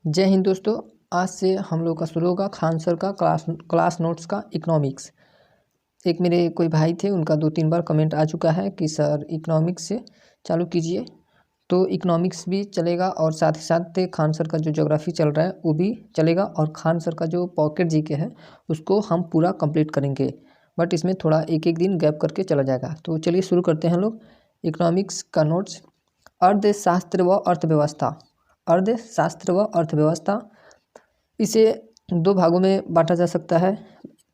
जय हिंद दोस्तों। आज से हम लोग का शुरू होगा खान सर का क्लास नोट्स का इकोनॉमिक्स। एक मेरे कोई भाई थे, उनका 2-3 बार कमेंट आ चुका है कि सर इकोनॉमिक्स से चालू कीजिए, तो इकोनॉमिक्स भी चलेगा और साथ ही साथ खान सर का जो ज्योग्राफी चल रहा है वो भी चलेगा और खान सर का जो पॉकेट जीके है उसको हम पूरा कंप्लीट करेंगे, बट इसमें थोड़ा एक एक दिन गैप करके चला जाएगा। तो चलिए शुरू करते हैं लोग इकोनॉमिक्स का नोट्स। अर्थशास्त्र व अर्थव्यवस्था। अर्थशास्त्र व अर्थव्यवस्था, इसे 2 भागों में बांटा जा सकता है।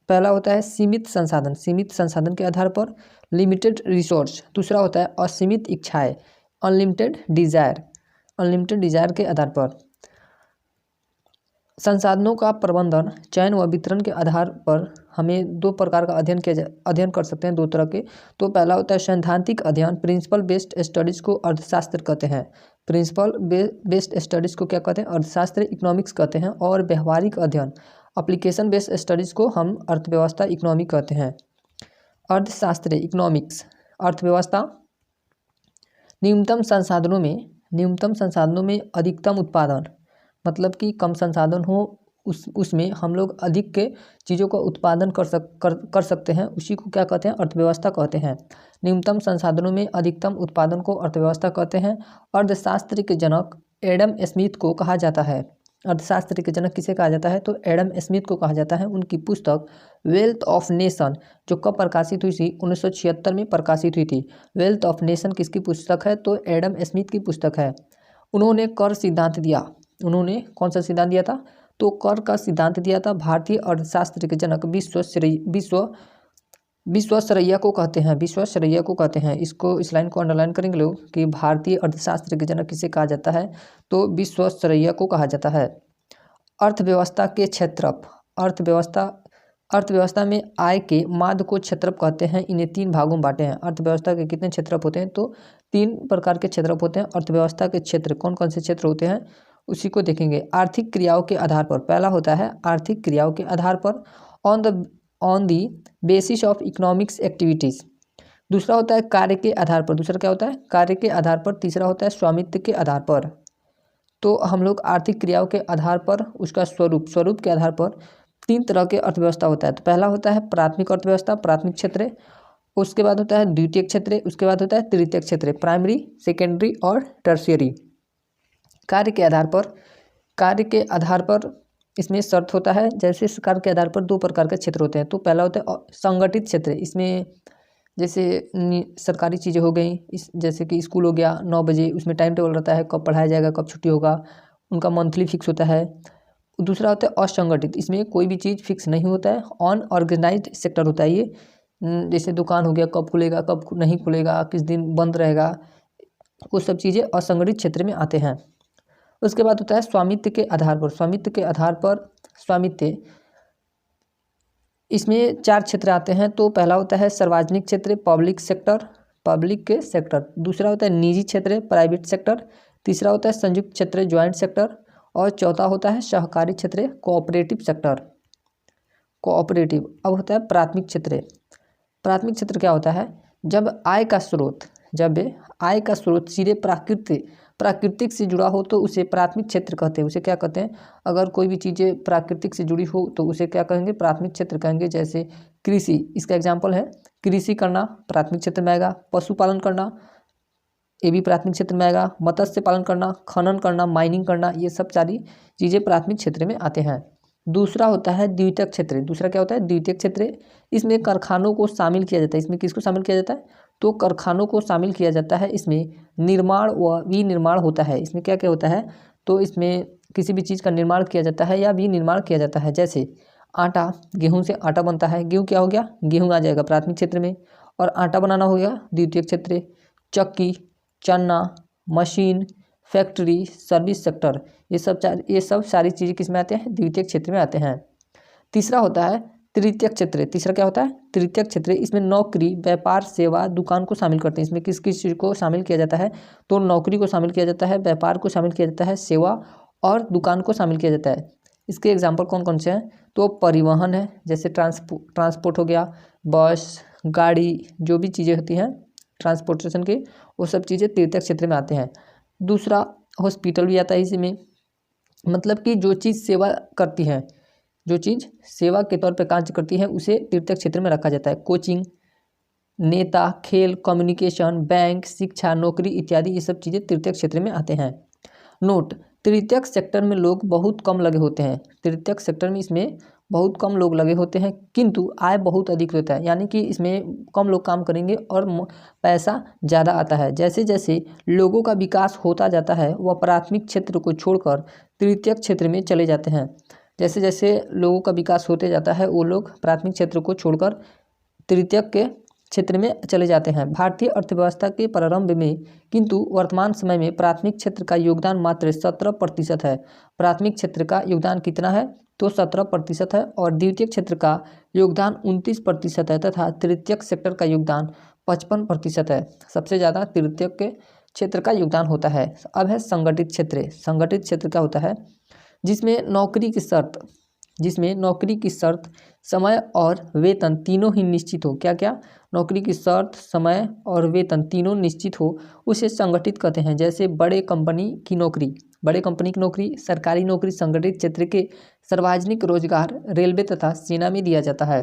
पहला होता है सीमित संसाधन, सीमित संसाधन के आधार पर लिमिटेड रिसोर्स। दूसरा होता है असीमित इच्छाएं, अनलिमिटेड डिजायर, अनलिमिटेड डिजायर के आधार पर। संसाधनों का प्रबंधन, चयन व वितरण के आधार पर हमें 2 प्रकार का अध्ययन कर सकते हैं, 2 तरह के। तो पहला होता है सैद्धांतिक अध्ययन, प्रिंसिपल बेस्ड स्टडीज़ को अर्थशास्त्र कहते हैं। प्रिंसिपल बेस्ड स्टडीज़ को क्या कहते हैं? अर्थशास्त्र, इकोनॉमिक्स कहते हैं। और व्यवहारिक अध्ययन, एप्लीकेशन बेस्ड स्टडीज़ को हम अर्थव्यवस्था, इकोनॉमिक कहते हैं। अर्थशास्त्र, इकोनॉमिक्स। अर्थव्यवस्था, न्यूनतम संसाधनों में अधिकतम उत्पादन, मतलब कि कम संसाधन हो उसमें हम लोग अधिक के चीज़ों का उत्पादन कर सकते हैं, उसी को क्या कहते हैं? अर्थव्यवस्था कहते हैं। न्यूनतम संसाधनों में अधिकतम उत्पादन को अर्थव्यवस्था कहते हैं। अर्थशास्त्र के जनक एडम स्मिथ को कहा जाता है। अर्थशास्त्र के जनक किसे कहा जाता है? तो एडम स्मिथ को कहा जाता है। उनकी पुस्तक वेल्थ ऑफ नेशन, जो कब प्रकाशित हुई थी? 1976 में प्रकाशित हुई थी। वेल्थ ऑफ नेशन किसकी पुस्तक है? तो एडम स्मिथ की पुस्तक है। उन्होंने कर सिद्धांत दिया। उन्होंने कौन सा सिद्धांत दिया था? तो कर का सिद्धांत दिया था। भारतीय अर्थशास्त्र के जनक विश्वेश्वरैया को कहते हैं, विश्वेश्वरैया को कहते हैं। इस लाइन को अंडरलाइन करेंगे लोग कि भारतीय अर्थशास्त्र के जनक किसे कहा जाता है? तो विश्वेश्वरैया को कहा जाता है। अर्थव्यवस्था के क्षेत्रफ, अर्थव्यवस्था में आय के माध्य को क्षेत्रफ कहते हैं। इन्हें 3 भागों में बांटे हैं। अर्थव्यवस्था के कितने क्षेत्रफ होते हैं? तो 3 प्रकार के क्षेत्रफ होते हैं। अर्थव्यवस्था के क्षेत्र कौन कौन से क्षेत्र होते हैं उसी को देखेंगे। आर्थिक क्रियाओं के आधार पर, पहला होता है आर्थिक क्रियाओं के आधार पर, on the basis of economics activities. दूसरा होता है कार्य के आधार पर। दूसरा क्या होता है? कार्य के आधार पर। तीसरा होता है स्वामित्व के आधार पर। तो हम लोग आर्थिक क्रियाओं के आधार पर, उसका स्वरूप के आधार पर 3 तरह के अर्थव्यवस्था होता है। तो पहला होता है प्राथमिक अर्थव्यवस्था, प्राथमिक क्षेत्र। उसके बाद होता है द्वितीयक क्षेत्र। उसके बाद होता है तृतीयक क्षेत्र, प्राइमरी, सेकेंडरी और टर्शियरी। कार्य के आधार पर इसमें शर्त होता है, जैसे कार्य के आधार पर 2 प्रकार के क्षेत्र होते हैं। तो पहला होता है संगठित क्षेत्र। इसमें जैसे सरकारी चीज़ें हो गई, जैसे कि स्कूल हो गया 9 बजे, उसमें टाइम टेबल रहता है, कब पढ़ाया जाएगा, कब छुट्टी होगा, उनका मंथली फिक्स होता है। दूसरा होता है असंगठित, इसमें कोई भी चीज़ फिक्स नहीं होता है, अनऑर्गेनाइज्ड सेक्टर होता है ये। जैसे दुकान हो गया, कब खुलेगा, कब नहीं खुलेगा, किस दिन बंद रहेगा, वो सब चीज़ें असंगठित क्षेत्र में आते हैं। उसके बाद होता है स्वामित्व के आधार पर। स्वामित्व, इसमें 4 क्षेत्र आते हैं। तो पहला होता है सार्वजनिक क्षेत्र, पब्लिक सेक्टर। दूसरा होता है निजी क्षेत्र, प्राइवेट सेक्टर। तीसरा होता है संयुक्त क्षेत्र, ज्वाइंट सेक्टर। और चौथा होता है सहकारी क्षेत्र, कोऑपरेटिव सेक्टर। अब होता है प्राथमिक क्षेत्र। प्राथमिक क्षेत्र क्या होता है? जब आय का स्रोत सीधे प्राकृतिक से जुड़ा हो तो उसे प्राथमिक क्षेत्र कहते हैं। उसे क्या कहते हैं? अगर कोई भी चीज़ें प्राकृतिक से जुड़ी हो तो उसे क्या कहेंगे? प्राथमिक क्षेत्र कहेंगे। जैसे कृषि, इसका एग्जाम्पल है। कृषि करना प्राथमिक क्षेत्र में आएगा। पशुपालन करना ये भी प्राथमिक क्षेत्र में आएगा। मत्स्य पालन करना, खनन करना, माइनिंग करना, ये सब सारी चीज़ें प्राथमिक क्षेत्र में आते हैं। दूसरा होता है द्वितीयक क्षेत्र। दूसरा क्या होता है? द्वितीयक क्षेत्र। इसमें कारखानों को शामिल किया जाता है। इसमें किसको शामिल किया जाता है? तो कारखानों को शामिल किया जाता है। इसमें निर्माण व विनिर्माण होता है। इसमें क्या क्या होता है? तो इसमें किसी भी चीज़ का निर्माण किया जाता है या विनिर्माण किया जाता है। जैसे आटा, गेहूँ से आटा बनता है। गेहूँ क्या हो गया? गेहूँ आ जाएगा प्राथमिक क्षेत्र में। और आटा बनाना हो गया द्वितीयक क्षेत्र। चक्की, चन्ना, मशीन, फैक्ट्री, सर्विस सेक्टर, ये सब सारी चीज़ें किस में आते हैं? द्वितीयक क्षेत्र में आते हैं। तीसरा होता है तृतीयक क्षेत्र। तीसरा क्या होता है? तृतीयक क्षेत्र। इसमें नौकरी, व्यापार, सेवा, दुकान को शामिल करते हैं। इसमें किस किस चीज़ को शामिल किया जाता है? तो नौकरी को शामिल किया जाता है, व्यापार को शामिल किया जाता है, सेवा और दुकान को शामिल किया जाता है। इसके एग्जाम्पल कौन कौन से हैं? तो परिवहन है, जैसे ट्रांसपोर्ट हो गया, बस, गाड़ी, जो भी चीज़ें होती हैं ट्रांसपोर्टेशन के, वो सब चीज़ें तृतीयक क्षेत्र में आते हैं। दूसरा हॉस्पिटल भी आता है इसी में। मतलब कि जो चीज़ सेवा करती है, जो चीज़ सेवा के तौर पर कार्य करती है उसे तृतीयक क्षेत्र में रखा जाता है। कोचिंग, नेता, खेल, कम्युनिकेशन, बैंक, शिक्षा, नौकरी इत्यादि ये सब चीज़ें तृतीयक क्षेत्र में आते हैं। नोट, तृतीयक सेक्टर में लोग बहुत कम लगे होते हैं। तृतीयक सेक्टर में इसमें बहुत कम लोग लगे होते हैं किंतु आय बहुत अधिक होता है, यानी कि इसमें कम लोग काम करेंगे और पैसा ज़्यादा आता है। जैसे जैसे लोगों का विकास होता जाता है वह प्राथमिक क्षेत्र को छोड़कर तृतीयक क्षेत्र में चले जाते हैं। जैसे जैसे लोगों का विकास होते जाता है वो लोग प्राथमिक क्षेत्र को छोड़कर तृतीयक के क्षेत्र में चले जाते हैं। भारतीय अर्थव्यवस्था के प्रारंभ में किंतु वर्तमान समय में प्राथमिक क्षेत्र का योगदान मात्र 17% है। प्राथमिक क्षेत्र का योगदान कितना है तो 17% है और द्वितीयक क्षेत्र का योगदान 29% है तथा तृतीयक सेक्टर का योगदान 55% है। सबसे ज़्यादा तृतीयक के क्षेत्र का योगदान होता है। अब है संगठित क्षेत्र। संगठित क्षेत्र क्या होता है, जिसमें नौकरी की शर्त, समय और वेतन तीनों ही निश्चित हो। क्या क्या, नौकरी की शर्त, समय और वेतन तीनों निश्चित हो उसे संगठित कहते हैं। जैसे बड़े कंपनी की नौकरी, सरकारी नौकरी संगठित क्षेत्र के सार्वजनिक रोजगार, रेलवे तथा सेना में दिया जाता है।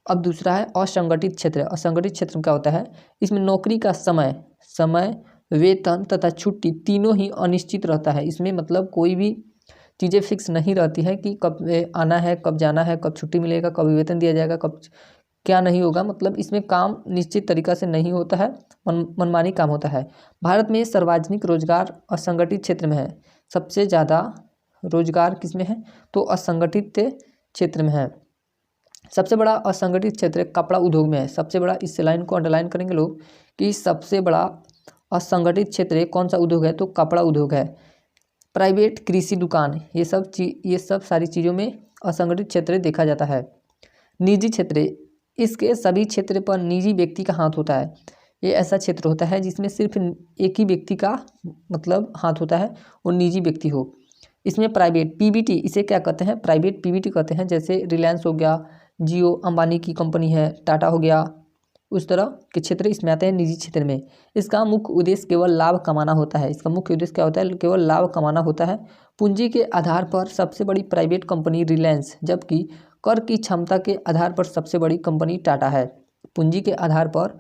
अब दूसरा है असंगठित क्षेत्र। असंगठित क्षेत्र में क्या होता है, इसमें नौकरी का समय, वेतन तथा छुट्टी तीनों ही अनिश्चित रहता है। इसमें मतलब कोई भी चीज़ें फिक्स नहीं रहती है कि कब आना है, कब जाना है, कब छुट्टी मिलेगा, कब वेतन दिया जाएगा, कब क्या नहीं होगा। मतलब इसमें काम निश्चित तरीक़ा से नहीं होता है, मनमानी काम होता है। भारत में सार्वजनिक रोजगार असंगठित क्षेत्र में है। सबसे ज़्यादा रोजगार किसमें है तो असंगठित क्षेत्र में है। सबसे बड़ा असंगठित क्षेत्र कपड़ा उद्योग में है। सबसे बड़ा, इस लाइन को अंडरलाइन करेंगे लोग कि सबसे बड़ा असंगठित क्षेत्र कौन सा उद्योग है तो कपड़ा उद्योग है। प्राइवेट, कृषि दुकान, ये सब सारी चीज़ों में असंगठित क्षेत्र देखा जाता है। निजी क्षेत्र, इसके सभी क्षेत्र पर निजी व्यक्ति का हाथ होता है। ये ऐसा क्षेत्र होता है जिसमें सिर्फ एक ही व्यक्ति का मतलब हाथ होता है, वो निजी व्यक्ति हो। इसमें प्राइवेट, पीवीटी, इसे क्या कहते हैं, प्राइवेट पीवीटी कहते हैं। जैसे रिलायंस हो गया, जियो अंबानी की कंपनी है, टाटा हो गया, उस तरह के क्षेत्र इसमें आते हैं निजी क्षेत्र में। इसका मुख्य उद्देश्य केवल लाभ कमाना होता है। इसका मुख्य उद्देश्य क्या होता है, केवल लाभ कमाना होता है। पूंजी के आधार पर सबसे बड़ी प्राइवेट कंपनी रिलायंस, जबकि कर की क्षमता के आधार पर सबसे बड़ी कंपनी टाटा है। पूंजी के आधार पर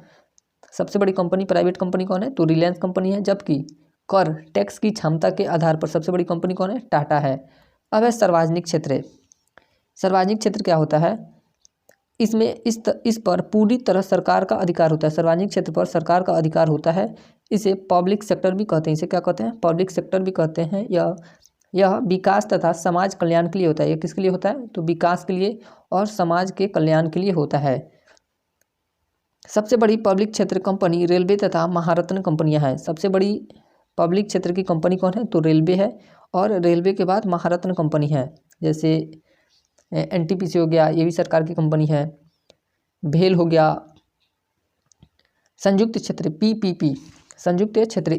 सबसे बड़ी कंपनी प्राइवेट कंपनी कौन है तो रिलायंस कंपनी है, जबकि कर टैक्स की क्षमता के आधार पर सबसे बड़ी कंपनी कौन है, टाटा है। अब है सार्वजनिक क्षेत्र। सार्वजनिक क्षेत्र क्या होता है, इसमें इस पर पूरी तरह सरकार का अधिकार होता है। सार्वजनिक क्षेत्र पर सरकार का अधिकार होता है। इसे पब्लिक सेक्टर भी कहते हैं। इसे क्या कहते हैं, पब्लिक सेक्टर भी कहते हैं। यह विकास तथा समाज कल्याण के लिए होता है। यह किसके लिए होता है तो विकास के लिए और समाज के कल्याण के लिए होता है। सबसे बड़ी पब्लिक क्षेत्र कंपनी रेलवे तथा महारत्न कंपनियां हैं। सबसे बड़ी पब्लिक क्षेत्र की कंपनी कौन है तो रेलवे है, और रेलवे के बाद महारत्न कंपनी है। जैसे एनटीपीसी हो गया, ये भी सरकार की कंपनी है। भेल हो गया। संयुक्त क्षेत्र पीपीपी, संयुक्त क्षेत्र,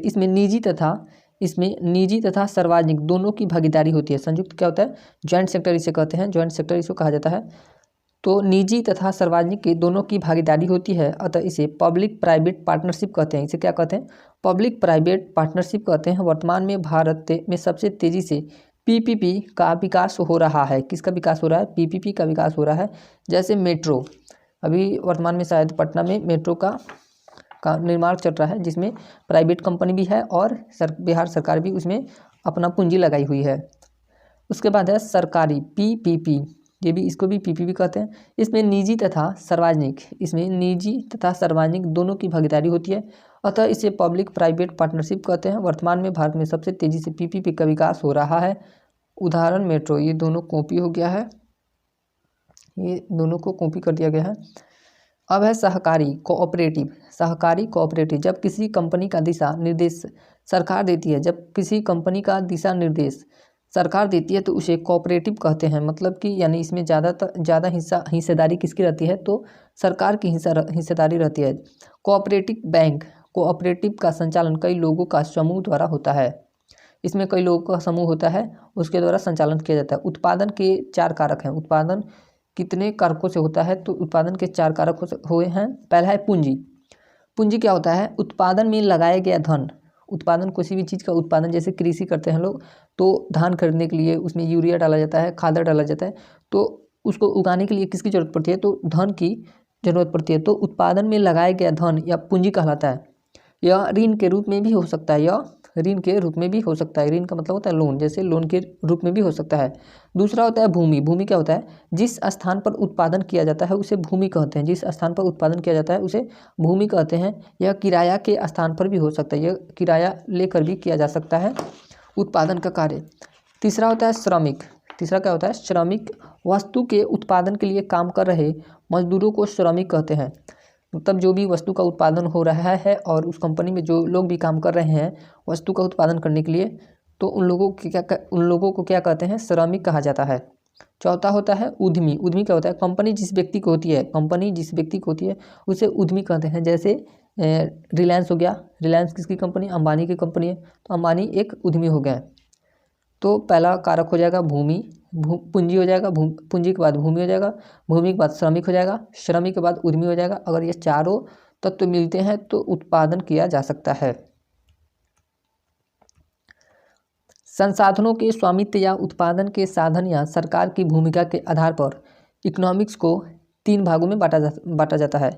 इसमें निजी तथा सार्वजनिक दोनों की भागीदारी होती है। संयुक्त क्या होता है, ज्वाइंट सेक्टर इसे कहते हैं, ज्वाइंट सेक्टर इसको कहा जाता है। तो निजी तथा सार्वजनिक के दोनों की भागीदारी होती है, अतः इसे पब्लिक प्राइवेट पार्टनरशिप कहते हैं। इसे क्या कहते हैं, पब्लिक प्राइवेट पार्टनरशिप कहते हैं। वर्तमान में भारत में सबसे तेज़ी से पीपीपी का विकास हो रहा है। किसका विकास हो रहा है, पीपीपी का विकास हो रहा है। जैसे मेट्रो, अभी वर्तमान में शायद पटना में मेट्रो का निर्माण चल रहा है, जिसमें प्राइवेट कंपनी भी है और बिहार सरकार भी उसमें अपना पूंजी लगाई हुई है। उसके बाद है सरकारी पीपीपी, ये भी, इसको भी पीपीपी कहते हैं। इसमें निजी तथा सार्वजनिक दोनों की भागीदारी होती है, अतः इसे पब्लिक प्राइवेट पार्टनरशिप कहते हैं। वर्तमान में भारत में सबसे तेज़ी से पीपीपी का विकास हो रहा है। उदाहरण मेट्रो, ये दोनों कॉपी हो गया है, ये दोनों को कॉपी कर दिया गया है। अब है सहकारी कोऑपरेटिव, जब किसी कंपनी का दिशा निर्देश सरकार देती है, सरकार देती है तो उसे कोऑपरेटिव कहते हैं। मतलब कि यानी इसमें ज़्यादा हिस्सेदारी किसकी रहती है तो सरकार की हिस्सेदारी रहती है। कोऑपरेटिव बैंक, कोऑपरेटिव का संचालन कई लोगों का समूह द्वारा होता है। इसमें कई लोगों का समूह होता है, उसके द्वारा संचालन किया जाता है। उत्पादन के 4 कारक हैं। उत्पादन कितने कारकों से होता है तो उत्पादन के 4 कारक हुए हैं। पहला है पूंजी। पूंजी क्या होता है, उत्पादन में लगाया गया धन उत्पादन किसी भी चीज़ का उत्पादन, जैसे कृषि करते हैं लोग, तो धान खरीदने के लिए उसमें यूरिया डाला जाता है, खादर डाला जाता है, तो उसको उगाने के लिए किसकी जरूरत पड़ती है, तो धन की जरूरत पड़ती है। तो उत्पादन में लगाया गया धन या पूंजी कहलाता है। यह ऋण के रूप में भी हो सकता है, यह ऋण के रूप में भी हो सकता है। ऋण का मतलब होता है लोन, जैसे लोन के रूप में भी हो सकता है। दूसरा होता है भूमि। भूमि क्या होता है, जिस स्थान पर उत्पादन किया जाता है उसे भूमि कहते हैं। जिस स्थान पर उत्पादन किया जाता है उसे भूमि कहते हैं। यह किराया के स्थान पर भी हो सकता है, यह किराया लेकर भी किया जा सकता है उत्पादन का कार्य। तीसरा होता है श्रमिक। तीसरा क्या होता है, श्रमिक। वस्तु के उत्पादन के लिए काम कर रहे मजदूरों को श्रमिक कहते हैं। मतलब जो भी वस्तु का उत्पादन हो रहा है और उस कंपनी में जो लोग भी काम कर रहे हैं वस्तु का उत्पादन करने के लिए, तो उन लोगों को क्या कहते हैं, श्रमिक कहा जाता है। चौथा होता है उद्यमी। उद्यमी क्या होता है, कंपनी जिस व्यक्ति को होती है उसे उद्यमी कहते हैं। जैसे रिलायंस हो गया, रिलायंस किसकी कंपनी, अंबानी की कंपनी है, तो अंबानी एक उद्यमी हो गया। तो पहला कारक हो जाएगा भूमि, पूंजी हो जाएगा, पूंजी के बाद भूमि हो जाएगा, भूमि के बाद श्रमिक हो जाएगा, श्रमिक के बाद उद्यमी हो जाएगा। अगर ये चारों तत्व मिलते हैं तो उत्पादन किया जा सकता है। संसाधनों के स्वामित्व या उत्पादन के साधन या सरकार की भूमिका के आधार पर इकोनॉमिक्स को 3 भागों में बांटा जाता है।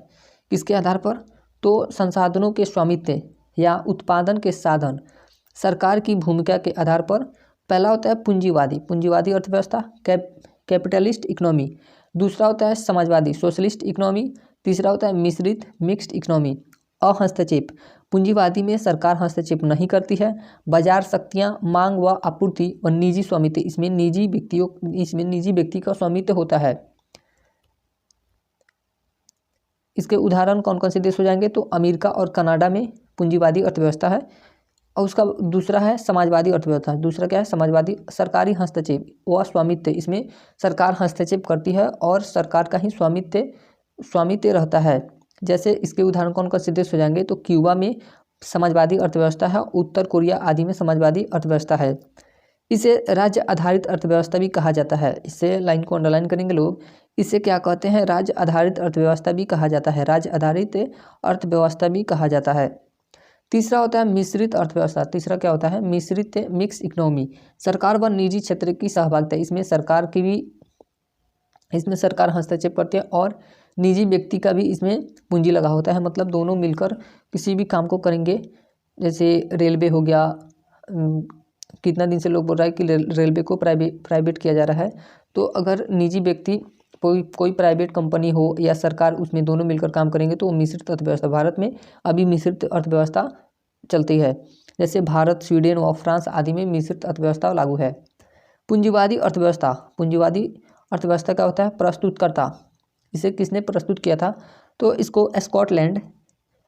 किसके आधार पर, तो संसाधनों के स्वामित्व या उत्पादन के साधन, सरकार की भूमिका के आधार पर। पहला होता है पूंजीवादी अर्थव्यवस्था, कैपिटलिस्ट इकोनॉमी। दूसरा होता है समाजवादी, सोशलिस्ट इकोनॉमी। तीसरा होता है मिश्रित, मिक्स्ड इकोनॉमी। हस्तक्षेप। पूंजीवादी में सरकार हस्तक्षेप नहीं करती है। बाजार शक्तियां, मांग व आपूर्ति व निजी स्वामित्व, इसमें निजी व्यक्ति का स्वामित्व होता है। इसके उदाहरण कौन कौन से देश हो जाएंगे, तो अमेरिका और कनाडा में पूंजीवादी अर्थव्यवस्था है। और उसका दूसरा है समाजवादी अर्थव्यवस्था। दूसरा क्या है, समाजवादी। सरकारी हस्तक्षेप व स्वामित्व, इसमें सरकार हस्तक्षेप करती है और सरकार का ही स्वामित्व रहता है। जैसे इसके उदाहरण कौन कौन से देश हो जाएंगे, तो क्यूबा में समाजवादी अर्थव्यवस्था है, उत्तर कोरिया आदि में समाजवादी अर्थव्यवस्था है। इसे राज्य आधारित अर्थव्यवस्था भी कहा जाता है। इससे लाइन को अंडरलाइन करेंगे लोग। इसे क्या कहते हैं, राज्य आधारित अर्थव्यवस्था भी कहा जाता है, राज्य आधारित अर्थव्यवस्था भी कहा जाता है। तीसरा होता है मिश्रित अर्थव्यवस्था। तीसरा क्या होता है, मिश्रित, मिक्स इकोनॉमी। सरकार व निजी क्षेत्र की सहभागिता, इसमें सरकार हस्तक्षेप करती है और निजी व्यक्ति का भी इसमें पूंजी लगा होता है। मतलब दोनों मिलकर किसी भी काम को करेंगे। जैसे रेलवे हो गया, कितना दिन से लोग बोल रहा है कि रेलवे को प्राइवेट किया जा रहा है। तो अगर निजी व्यक्ति कोई प्राइवेट कंपनी हो या सरकार, उसमें दोनों मिलकर काम करेंगे तो मिश्रित अर्थव्यवस्था। भारत में अभी मिश्रित अर्थव्यवस्था चलती है। जैसे भारत, स्वीडन और फ्रांस आदि में मिश्रित अर्थव्यवस्था लागू है। पूंजीवादी अर्थव्यवस्था क्या होता है, प्रस्तुतकर्ता। इसे किसने प्रस्तुत किया था, तो इसको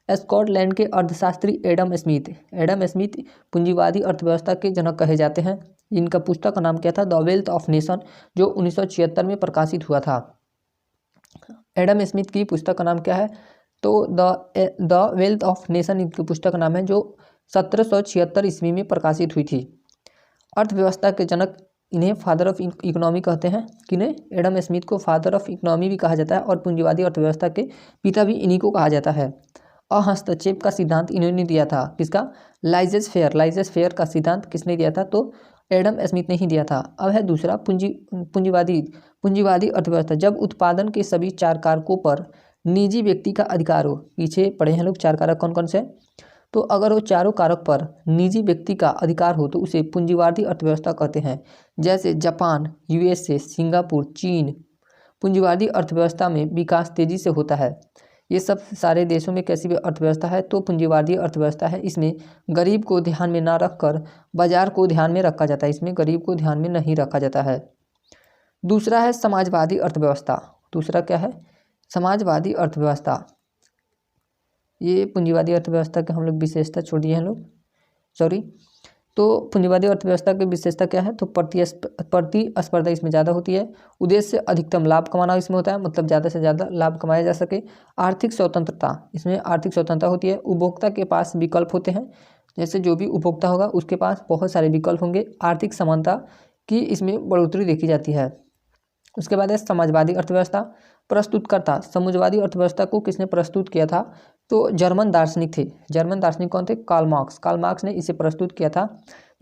स्कॉटलैंड के अर्थशास्त्री एडम स्मिथ पूंजीवादी अर्थव्यवस्था के जनक कहे जाते हैं। इनका पुस्तक का नाम क्या था, द वेल्थ ऑफ नेशन, जो 1976 में प्रकाशित हुआ था। एडम स्मिथ की पुस्तक का नाम क्या है, तो द वेल्थ ऑफ नेशन इनकी पुस्तक का नाम है, जो 1776 ईस्वी में प्रकाशित हुई थी। अर्थव्यवस्था के जनक, इन्हें फादर ऑफ इकोनॉमी कहते हैं। किन्हें, एडम स्मिथ को फादर ऑफ इकोनॉमी भी कहा जाता है और पूंजीवादी अर्थव्यवस्था के पिता भी इन्हीं को कहा जाता है। हस्तक्षेप का सिद्धांत इन्होंने दिया था। किसका, लाइजेस फेयर का सिद्धांत किसने दिया था, तो एडम स्मिथ ने ही दिया था। अब है दूसरा पूंजीवादी अर्थव्यवस्था। जब उत्पादन के सभी 4 कारकों पर निजी व्यक्ति का अधिकार हो। पीछे पढ़े हैं लोग 4 कारक कौन कौन से, तो अगर वो चारों कारक पर निजी व्यक्ति का अधिकार हो तो उसे पूंजीवादी अर्थव्यवस्था कहते हैं। जैसे जापान, यूएसए, सिंगापुर, चीन। पूंजीवादी अर्थव्यवस्था में विकास तेजी से होता है। ये सब सारे देशों में कैसी अर्थव्यवस्था है, तो पूंजीवादी अर्थव्यवस्था है। इसमें गरीब को ध्यान में ना रखकर बाजार को ध्यान में रखा जाता है, इसमें गरीब को ध्यान में नहीं रखा जाता है। दूसरा है समाजवादी अर्थव्यवस्था। दूसरा क्या है, समाजवादी अर्थव्यवस्था। ये पूंजीवादी अर्थव्यवस्था के हम लोग विशेषता छोड़ दिए हैं तो पूंजीवादी अर्थव्यवस्था की विशेषता क्या है, तो प्रतिस्पर्धा इसमें ज़्यादा होती है। उद्देश्य अधिकतम लाभ कमाना इसमें होता है, मतलब ज़्यादा से ज़्यादा लाभ कमाया जा सके। आर्थिक स्वतंत्रता, इसमें आर्थिक स्वतंत्रता होती है। उपभोक्ता के पास विकल्प होते हैं, जैसे जो भी उपभोक्ता होगा उसके पास बहुत सारे विकल्प होंगे। आर्थिक समानता की इसमें बढ़ोतरी देखी जाती है। उसके बाद है समाजवादी अर्थव्यवस्था। प्रस्तुतकर्ता, समाजवादी अर्थव्यवस्था को किसने प्रस्तुत किया था, तो जर्मन दार्शनिक थे। जर्मन दार्शनिक कौन थे? Karl Marx. कार्ल मार्क्स ने इसे प्रस्तुत किया था,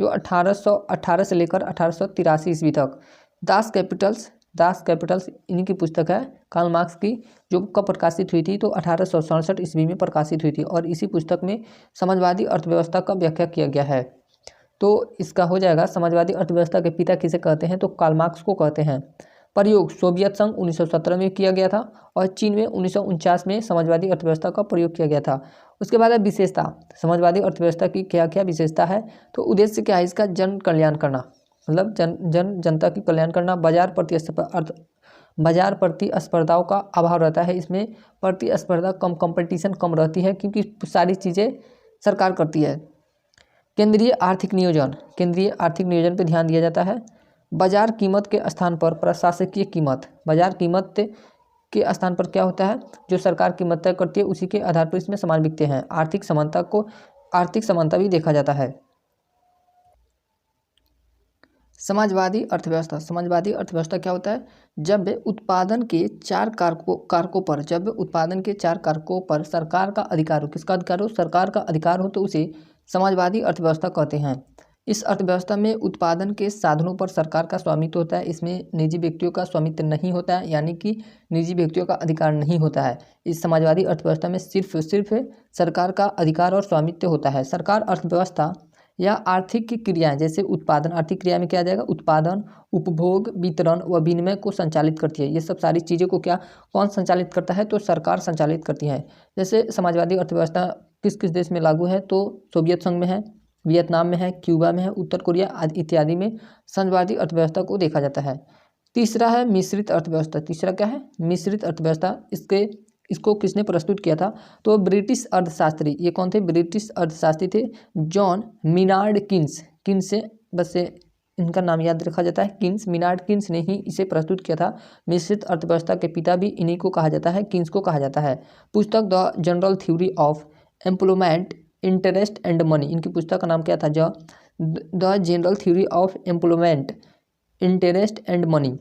जो 1818 से लेकर 1883 ईस्वी तक। दास कैपिटल्स इन्हीं की पुस्तक है, कार्ल मार्क्स की, जो कब प्रकाशित हुई थी? तो 1867 ईस्वी में प्रकाशित हुई थी। और इसी पुस्तक में समाजवादी अर्थव्यवस्था का व्याख्या किया गया है। तो इसका हो जाएगा, समाजवादी अर्थव्यवस्था के पिता किसे कहते हैं? तो कार्ल मार्क्स को कहते हैं। प्रयोग सोवियत संघ 1917 में किया गया था और चीन में 1949 में समाजवादी अर्थव्यवस्था का प्रयोग किया गया था। उसके बाद है विशेषता। समाजवादी अर्थव्यवस्था की क्या क्या विशेषता है? तो उद्देश्य क्या है इसका? जन कल्याण करना, मतलब जनता की कल्याण करना। बाजार प्रतिस्पर्धाओं का अभाव रहता है, इसमें प्रतिस्पर्धा कम, कंपटीशन कम रहती है, क्योंकि सारी चीज़ें सरकार करती है। केंद्रीय आर्थिक नियोजन पर ध्यान दिया जाता है। बाजार कीमत के स्थान पर प्रशासकीय कीमत। बाजार कीमत के स्थान पर क्या होता है? जो सरकार कीमत तय करती है उसी के आधार पर इसमें सामान बिकते हैं। आर्थिक समानता भी देखा जाता है। समाजवादी अर्थव्यवस्था क्या होता है? जब उत्पादन के चार कारकों पर सरकार का अधिकार हो। किसका अधिकार हो? सरकार का अधिकार हो, तो उसे समाजवादी अर्थव्यवस्था कहते हैं। इस अर्थव्यवस्था में उत्पादन के साधनों पर सरकार का स्वामित्व होता है, इसमें निजी व्यक्तियों का स्वामित्व नहीं होता है, यानी कि निजी व्यक्तियों का अधिकार नहीं होता है। इस समाजवादी अर्थव्यवस्था में सिर्फ सरकार का अधिकार और स्वामित्व होता है। सरकार अर्थव्यवस्था या आर्थिक क्रियाएं, जैसे उत्पादन, आर्थिक क्रिया में क्या आ जाएगा? उत्पादन, उपभोग, वितरण व विनिमय को संचालित करती है। ये सब सारी चीज़ों को कौन संचालित करता है? तो सरकार संचालित करती है। जैसे समाजवादी अर्थव्यवस्था किस किस देश में लागू है? तो सोवियत संघ में है, वियतनाम में है, क्यूबा में है, उत्तर कोरिया आदि इत्यादि में समाजवादी अर्थव्यवस्था को देखा जाता है। तीसरा है मिश्रित अर्थव्यवस्था। तीसरा क्या है? मिश्रित अर्थव्यवस्था। इसको किसने प्रस्तुत किया था? तो ब्रिटिश अर्थशास्त्री, ये कौन थे? ब्रिटिश अर्थशास्त्री थे, जॉन मिनार्ड किन्स से बस से इनका नाम याद रखा जाता है, मिनार्ड किन्स ने ही इसे प्रस्तुत किया था। मिश्रित अर्थव्यवस्था के पिता भी इन्हीं को कहा जाता है, किन्स को कहा जाता है। पुस्तक the general theory of employment, interest and money, इनकी पुस्तक का नाम क्या था? The general theory of employment, interest and money.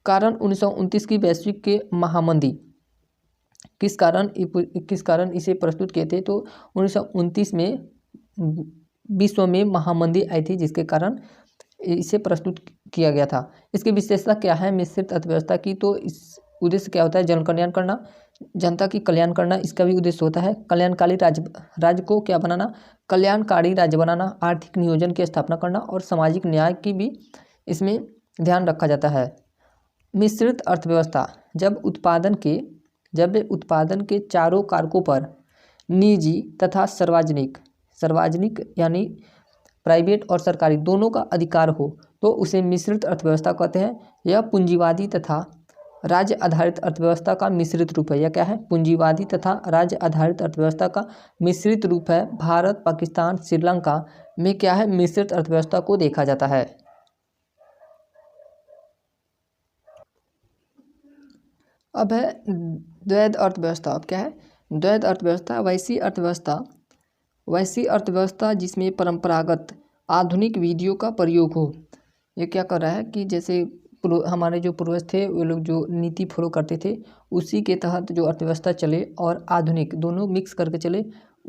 कारण 1929 की वैश्विक के महामंदी। किस कारण इसे प्रस्तुत किए थे? तो 1929 में विश्व में महामंदी आई थी, जिसके कारण इसे प्रस्तुत किया गया था। इसकी विशेषता क्या है मिश्रित अर्थव्यवस्था की? तो इस उद्देश्य क्या होता है? जन कल्याण करना, जनता की कल्याण करना, इसका भी उद्देश्य होता है। कल्याणकारी राज्य को क्या बनाना? कल्याणकारी राज्य बनाना, आर्थिक नियोजन की स्थापना करना और सामाजिक न्याय की भी इसमें ध्यान रखा जाता है। मिश्रित अर्थव्यवस्था जब उत्पादन के चारों कारकों पर निजी तथा सार्वजनिक यानी प्राइवेट और सरकारी दोनों का अधिकार हो, तो उसे मिश्रित अर्थव्यवस्था कहते हैं। यह पूंजीवादी तथा राज्य आधारित अर्थव्यवस्था का मिश्रित रूप है। यह क्या है? पूंजीवादी तथा राज्य आधारित अर्थव्यवस्था का मिश्रित रूप है। भारत, पाकिस्तान, श्रीलंका में क्या है? मिश्रित अर्थव्यवस्था को देखा जाता है। अब है द्वैध अर्थव्यवस्था। अब क्या है? द्वैध अर्थव्यवस्था वैसी अर्थव्यवस्था जिसमें परंपरागत आधुनिक विधियों का प्रयोग हो। ये क्या कर रहा है कि जैसे हमारे जो पूर्वज थे वो लोग जो नीति फॉलो करते थे, उसी के तहत जो अर्थव्यवस्था चले और आधुनिक दोनों मिक्स करके चले,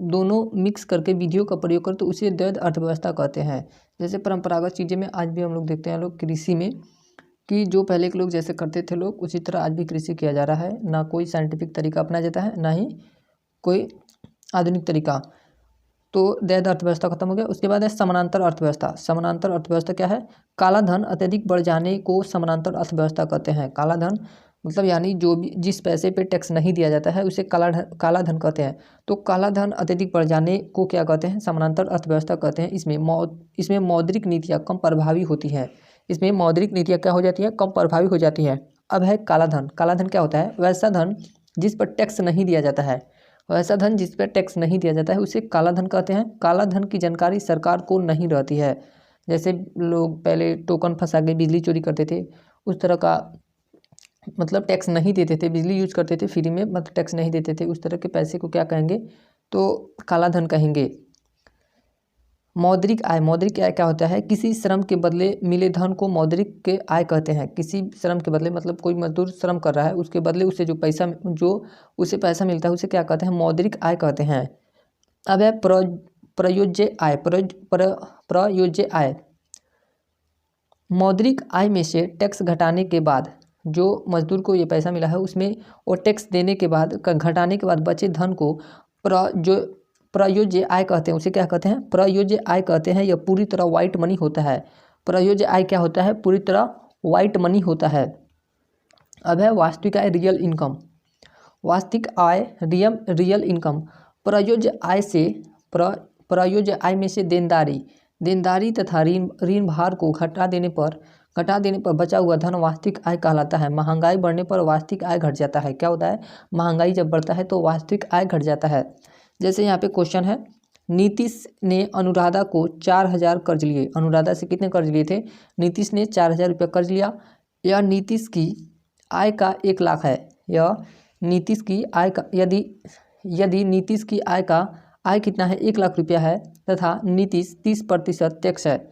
दोनों मिक्स करके विधियों का प्रयोग करे, तो उसे द्वैध अर्थव्यवस्था कहते हैं। जैसे परंपरागत चीज़ें में आज भी हम लोग देखते हैं, लोग कृषि में कि जो पहले के लोग जैसे करते थे लोग, उसी तरह आज भी कृषि किया जा रहा है। ना कोई साइंटिफिक तरीका अपनाया जाता है, ना ही कोई आधुनिक तरीका। तो द्वैध अर्थव्यवस्था खत्म हो गया। उसके बाद है समानांतर अर्थव्यवस्था। समानांतर अर्थव्यवस्था क्या है? काला धन अत्यधिक बढ़ जाने को समानांतर अर्थव्यवस्था कहते हैं। काला धन मतलब यानी जो भी जिस पैसे पे टैक्स नहीं दिया जाता है उसे काला धन कहते हैं। तो काला धन अत्यधिक बढ़ जाने को क्या कहते हैं? समानांतर अर्थव्यवस्था कहते हैं। इसमें मौद्रिक नीतियाँ कम प्रभावी होती हैं। इसमें मौद्रिक नीतियाँ क्या हो जाती हैं? कम प्रभावी हो जाती हैं। अब है काला धन। काला धन क्या होता है? वैसा धन जिस पर टैक्स नहीं दिया जाता है, वैसा धन जिस पर टैक्स नहीं दिया जाता है उसे काला धन कहते हैं। काला धन की जानकारी सरकार को नहीं रहती है। जैसे लोग पहले टोकन फंसा के बिजली चोरी करते थे, उस तरह का मतलब टैक्स नहीं देते थे, बिजली यूज करते थे फ्री में, मतलब टैक्स नहीं देते थे, उस तरह के पैसे को क्या कहेंगे? तो काला धन कहेंगे। मौद्रिक आय क्या होता है? किसी श्रम के बदले मिले धन को मौद्रिक के आय कहते हैं। किसी श्रम के बदले मतलब कोई मजदूर श्रम कर रहा है, उसके बदले उसे जो उसे पैसा मिलता है उसे क्या कहते हैं? मौद्रिक आय कहते हैं। अब है प्रयोज्य आय। प्रयोज्य आय, मौद्रिक आय में से टैक्स घटाने के बाद जो मजदूर को ये पैसा मिला है उसमें वो टैक्स देने के बाद घटाने के बाद बचे धन को प्रयोज्य आय कहते हैं। उसे क्या कहते हैं? प्रयोज्य आय कहते हैं। यह पूरी तरह वाइट मनी होता है। प्रयोज्य आय क्या होता है? पूरी तरह वाइट मनी होता है। अब है वास्तविक आय, रियल इनकम। वास्तविक आय, रियल इनकम। प्रयोज्य आय में से देनदारी तथा ऋण भार को घटा देने पर बचा हुआ धन वास्तविक आय कहलाता है। महंगाई बढ़ने पर वास्तविक आय घट जाता है। क्या होता है? महंगाई जब बढ़ता है तो वास्तविक आय घट जाता है। जैसे यहाँ पे क्वेश्चन है, नीतीश ने अनुराधा को 4,000 कर्ज लिए। अनुराधा से कितने कर्ज लिए थे? नीतीश ने 4,000 रुपये कर्ज लिया। यह नीतीश की आय का 1 लाख है। यह नीतीश की आय का यदि नीतीश की आय कितना है? 1 लाख रुपया है तथा नीतीश 30% टैक्स है।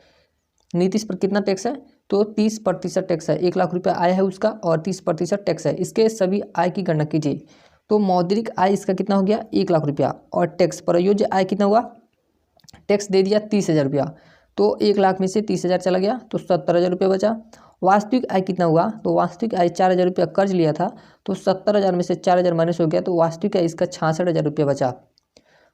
नीतीश पर कितना टैक्स है? तो 30% टैक्स है। 1 लाख रुपया आय है उसका और 30% टैक्स है। इसके सभी आय की गणना कीजिए। तो मौद्रिक आय इसका कितना हो गया? 1 लाख रुपया और टैक्स प्रयोज्य आय कितना हुआ? टैक्स दे दिया 30,000 रुपया, तो 1 लाख में से 30,000 चला गया तो 70,000 रुपया बचा। वास्तविक आय कितना हुआ? तो वास्तविक आय 4,000 रुपया कर्ज लिया था तो 70,000 में से 4,000 माइनस हो गया तो वास्तविक आय इसका 66,000 रुपया बचा।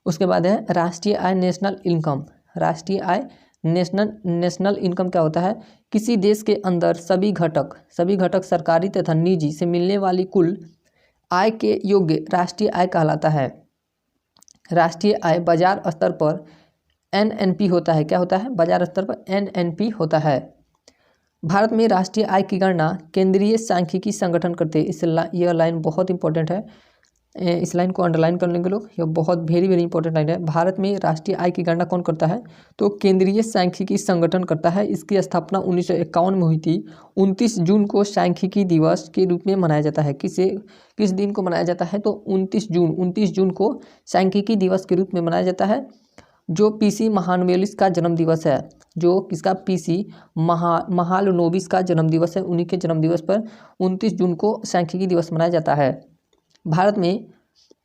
उसके बाद है राष्ट्रीय आय, नेशनल इनकम। राष्ट्रीय आय, नेशनल इनकम क्या होता है? किसी देश के अंदर सभी घटक सरकारी तथा निजी से मिलने वाली कुल आय के योग्य राष्ट्रीय आय कहलाता है। राष्ट्रीय आय बाजार स्तर पर एनएनपी होता है। क्या होता है? बाजार स्तर पर एनएनपी होता है। भारत में राष्ट्रीय आय की गणना केंद्रीय सांख्यिकी संगठन करते हैं। यह लाइन बहुत इंपॉर्टेंट है, इस लाइन को अंडरलाइन कर लेंगे लोग। यह बहुत वेरी इंपॉर्टेंट लाइन है। भारत में राष्ट्रीय आय की गणना कौन करता है? तो केंद्रीय सांख्यिकी संगठन करता है। इसकी स्थापना 1951 में हुई थी। 29 जून को सांख्यिकी दिवस के रूप में मनाया जाता है। किस दिन को मनाया जाता है? तो 29 जून को सांख्यिकी दिवस के रूप में मनाया जाता है, जो पीसी महालनोबिस का जन्म दिवस है। जो किसका? पीसी महालनोबिस का जन्म दिवस है। उन्हीं के जन्म दिवस पर 29 जून को सांख्यिकी दिवस मनाया जाता है। भारत में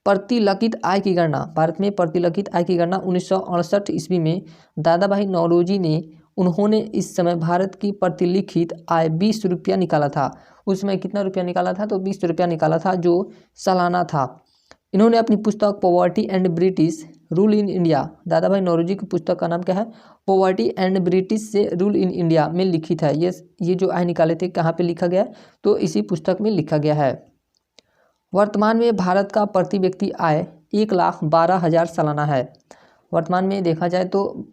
प्रतिलखित आय की गणना 1968 ईस्वी में दादा भाई नौरोजी ने उन्होंने इस समय भारत की प्रतिलिखित आय 20 रुपया निकाला था। उस समय कितना रुपया निकाला था? तो 20 रुपया निकाला था, जो सालाना था। इन्होंने अपनी पुस्तक poverty and British rule in India, दादा भाई नौरोजी की पुस्तक का नाम क्या है? पॉवर्टी एंड ब्रिटिश से रूल इन इंडिया में लिखित है। ये जो आय निकाले थे कहाँ पे लिखा गया? तो इसी पुस्तक में लिखा गया है। वर्तमान में भारत का प्रति व्यक्ति आय 1,12,000 सालाना है। वर्तमान में देखा जाए तो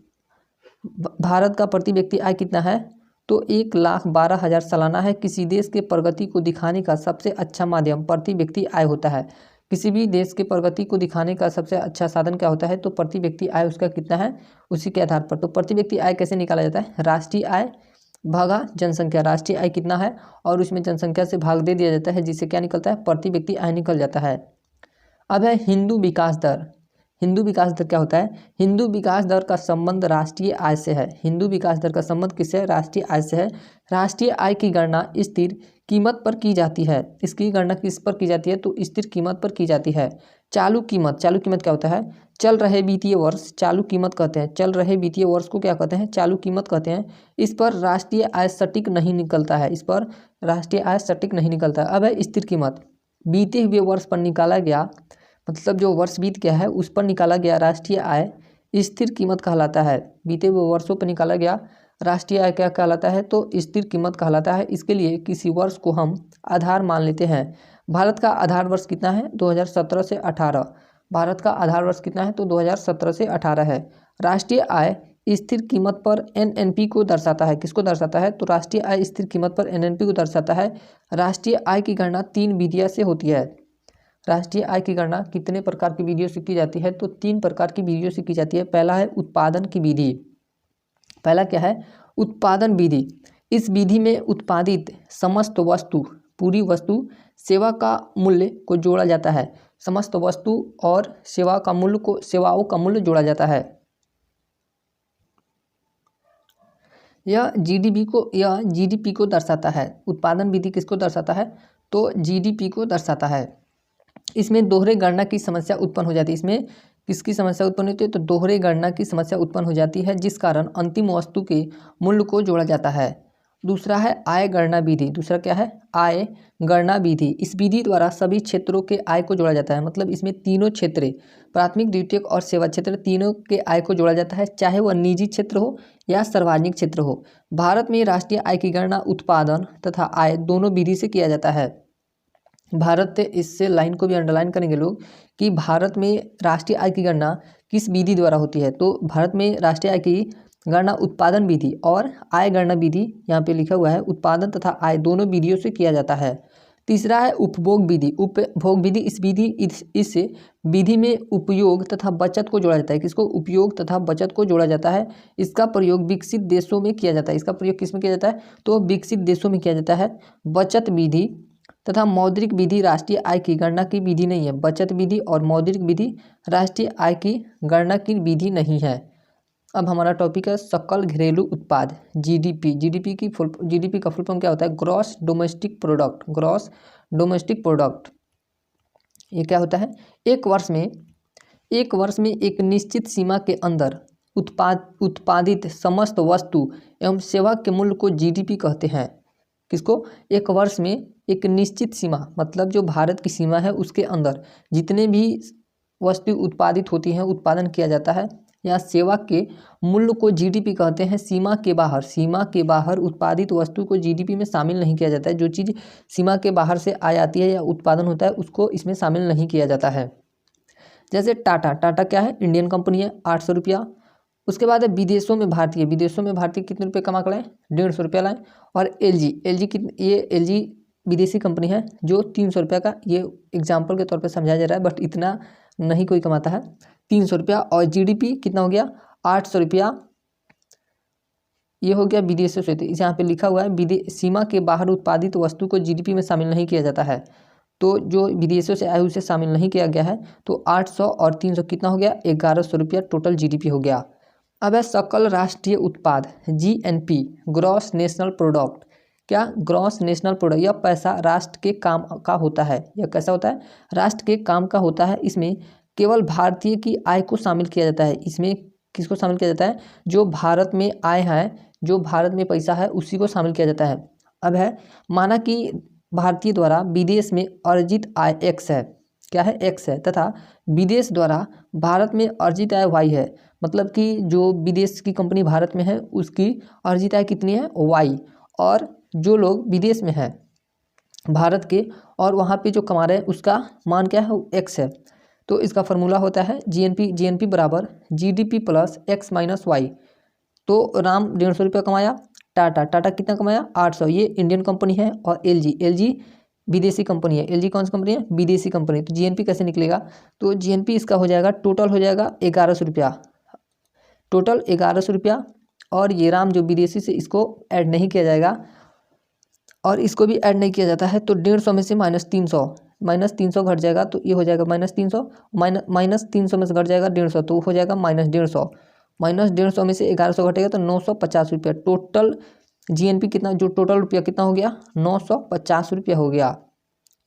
भारत का प्रति व्यक्ति आय कितना है? तो 1,12,000 सालाना है। किसी देश के प्रगति को दिखाने का सबसे अच्छा माध्यम प्रति व्यक्ति आय होता है। किसी भी देश के प्रगति को दिखाने का सबसे अच्छा साधन क्या होता है? तो प्रति व्यक्ति आय उसका कितना है, उसी के आधार पर। तो प्रति व्यक्ति आय कैसे निकाला जाता है? राष्ट्रीय आय भागा जनसंख्या। राष्ट्रीय आय कितना है और उसमें जनसंख्या से भाग दे दिया जाता है, जिससे क्या निकलता है? प्रति व्यक्ति आय निकल जाता है। अब है हिंदू विकास दर। हिंदू विकास दर क्या होता है? हिंदू विकास दर का संबंध राष्ट्रीय आय से है। हिंदू विकास दर का संबंध किससे? राष्ट्रीय आय से है। राष्ट्रीय आय की गणना स्थिर कीमत पर की जाती है। इसकी गणना किस पर की जाती है? तो स्थिर कीमत पर की जाती है। चालू कीमत क्या होता है? चल रहे वित्तीय वर्ष चालू कीमत कहते हैं। चल रहे वित्तीय वर्ष को क्या कहते हैं? चालू कीमत कहते हैं। इस पर राष्ट्रीय आय सटीक नहीं निकलता है। इस पर राष्ट्रीय आय सटीक नहीं निकलता। अब है स्थिर कीमत। बीते हुए वर्ष पर निकाला गया, मतलब जो वर्ष बीत गया है उस पर निकाला गया राष्ट्रीय आय स्थिर कीमत कहलाता है। बीते हुए वर्षों पर निकाला गया राष्ट्रीय आय क्या कहलाता है? तो स्थिर कीमत कहलाता है। इसके लिए किसी वर्ष को हम आधार मान लेते हैं। भारत का आधार वर्ष कितना है? 2017 से 18। भारत का आधार वर्ष कितना है? तो 2017 से 18 है। राष्ट्रीय आय स्थिर कीमत पर एनएनपी को दर्शाता है। किसको दर्शाता है? तो राष्ट्रीय आय स्थिर कीमत पर एनएनपी को दर्शाता है। राष्ट्रीय आय की गणना 3 विधियों से होती है। राष्ट्रीय आय की गणना कितने प्रकार की विधियों से की जाती है? तो 3 प्रकार की विधियों से की जाती है। पहला है उत्पादन की विधि। पहला क्या है? उत्पादन विधि। इस विधि में उत्पादित समस्त वस्तु, पूरी वस्तु, सेवा का मूल्य को जोड़ा जाता है। समस्त वस्तु और सेवाओं का मूल्य जोड़ा जाता है। यह जीडीपी को दर्शाता है। उत्पादन विधि किसको दर्शाता है? तो जीडीपी को दर्शाता है। इसमें दोहरे गणना की समस्या उत्पन्न हो जाती है। इसमें किसकी समस्या उत्पन्न होती है? तो दोहरे गणना की समस्या उत्पन्न हो जाती है, जिस कारण अंतिम वस्तु के मूल्य को जोड़ा जाता है। दूसरा है आय गणना विधि। दूसरा क्या है? आय गणना विधि। इस विधि द्वारा सभी क्षेत्रों के आय को जोड़ा जाता है। मतलब इसमें तीनों क्षेत्र, प्राथमिक, द्वितीयक और सेवा क्षेत्र, तीनों के आय को जोड़ा जाता है, चाहे वह निजी क्षेत्र हो या सार्वजनिक क्षेत्र हो। भारत में राष्ट्रीय आय की गणना उत्पादन तथा आय दोनों विधि से किया जाता है। भारत, इससे लाइन को भी अंडरलाइन करेंगे लोग कि भारत में राष्ट्रीय आय की गणना किस विधि द्वारा होती है। तो भारत में राष्ट्रीय आय की गणना उत्पादन विधि और आय गणना विधि, यहाँ पे लिखा हुआ है उत्पादन तथा आय दोनों विधियों से किया जाता है। तीसरा है उपभोग विधि। उपभोग विधि, इस विधि में उपयोग तथा बचत को जोड़ा जाता है। किसको? उपयोग तथा बचत को जोड़ा जाता है। इसका प्रयोग विकसित देशों में किया जाता है। इसका प्रयोग किस में किया जाता है? तो विकसित देशों में किया जाता है। बचत विधि तथा मौद्रिक विधि राष्ट्रीय आय की गणना की विधि नहीं है। बचत विधि और मौद्रिक विधि राष्ट्रीय आय की गणना की विधि नहीं है। अब हमारा टॉपिक है सकल घरेलू उत्पाद, जीडीपी। जीडीपी का फुल फॉर्म क्या होता है? Gross domestic product. Gross domestic product ये क्या होता है? एक वर्ष में एक निश्चित सीमा के अंदर उत्पादित समस्त वस्तु एवं सेवा के मूल्य को जीडीपी कहते हैं। किसको? एक वर्ष में एक निश्चित सीमा, मतलब जो भारत की सीमा है उसके अंदर जितने भी वस्तु उत्पादित होती हैं, उत्पादन किया जाता है, या सेवा के मूल्य को जीडीपी कहते हैं। सीमा के बाहर उत्पादित वस्तु को जीडीपी में शामिल नहीं किया जाता है। जो चीज़ सीमा के बाहर से आ जाती है या उत्पादन होता है उसको इसमें शामिल नहीं किया जाता है। जैसे टाटा क्या है? इंडियन कंपनी है, 800 रुपया। उसके बाद है विदेशों में भारतीय कितने रुपये कमा कर लाए? 150 रुपया लाए। और एलजी विदेशी कंपनी है जो 300 रुपया का, ये एग्जाम्पल के तौर पे समझाया जा रहा है, बट इतना नहीं कोई कमाता है, 300 रुपया। और जीडीपी कितना हो गया? 800 रुपया। ये हो गया विदेशों से। यहाँ पे लिखा हुआ है सीमा के बाहर उत्पादित वस्तु को जीडीपी में शामिल नहीं किया जाता है। तो जो विदेशों से आए उसे शामिल नहीं किया गया है। तो 800 और 300 कितना हो गया? 1100 रुपया टोटल जीडीपी हो गया। अब है सकल राष्ट्रीय उत्पाद, जीएनपी, ग्रॉस नेशनल प्रोडक्ट। क्या? Gross national product. यह पैसा राष्ट्र के काम का होता है। यह कैसा होता है? राष्ट्र के काम का होता है। इसमें केवल भारतीय की आय को शामिल किया जाता है। इसमें किसको शामिल किया जाता है? जो भारत में आय है, जो भारत में पैसा है, उसी को शामिल किया जाता है। अब है, माना कि भारतीय द्वारा विदेश में अर्जित आय x है। क्या है? x है। तथा विदेश द्वारा भारत में अर्जित आय y है। मतलब कि जो विदेश की कंपनी भारत में है उसकी अर्जित आय कितनी है? y। और जो लोग विदेश में हैं भारत के और वहाँ पे जो कमा रहे हैं उसका मान क्या है? x है। तो इसका फॉर्मूला होता है जीएनपी बराबर GDP plus x minus Y. तो राम 150 रुपया कमाया, टाटा कितना कमाया? 800। ये इंडियन कंपनी है। और एलजी विदेशी कंपनी है। एलजी कौन सी कंपनी है? विदेशी कंपनी। तो जीएनपी कैसे निकलेगा? तो जीएनपी इसका हो जाएगा, टोटल हो जाएगा 1100 रुपया, टोटल 1100 रुपया। और ये राम जो विदेशी से, इसको ऐड नहीं किया जाएगा और इसको भी ऐड नहीं किया जाता है। तो 150 में से -300 घट जाएगा। तो ये हो जाएगा -300, -300 में से घट जाएगा 150, तो हो जाएगा -150 में से 1100 घटेगा तो 950 रुपया टोटल जीएनपी। कितना? जो टोटल रुपया कितना हो गया? 950 रुपया हो गया।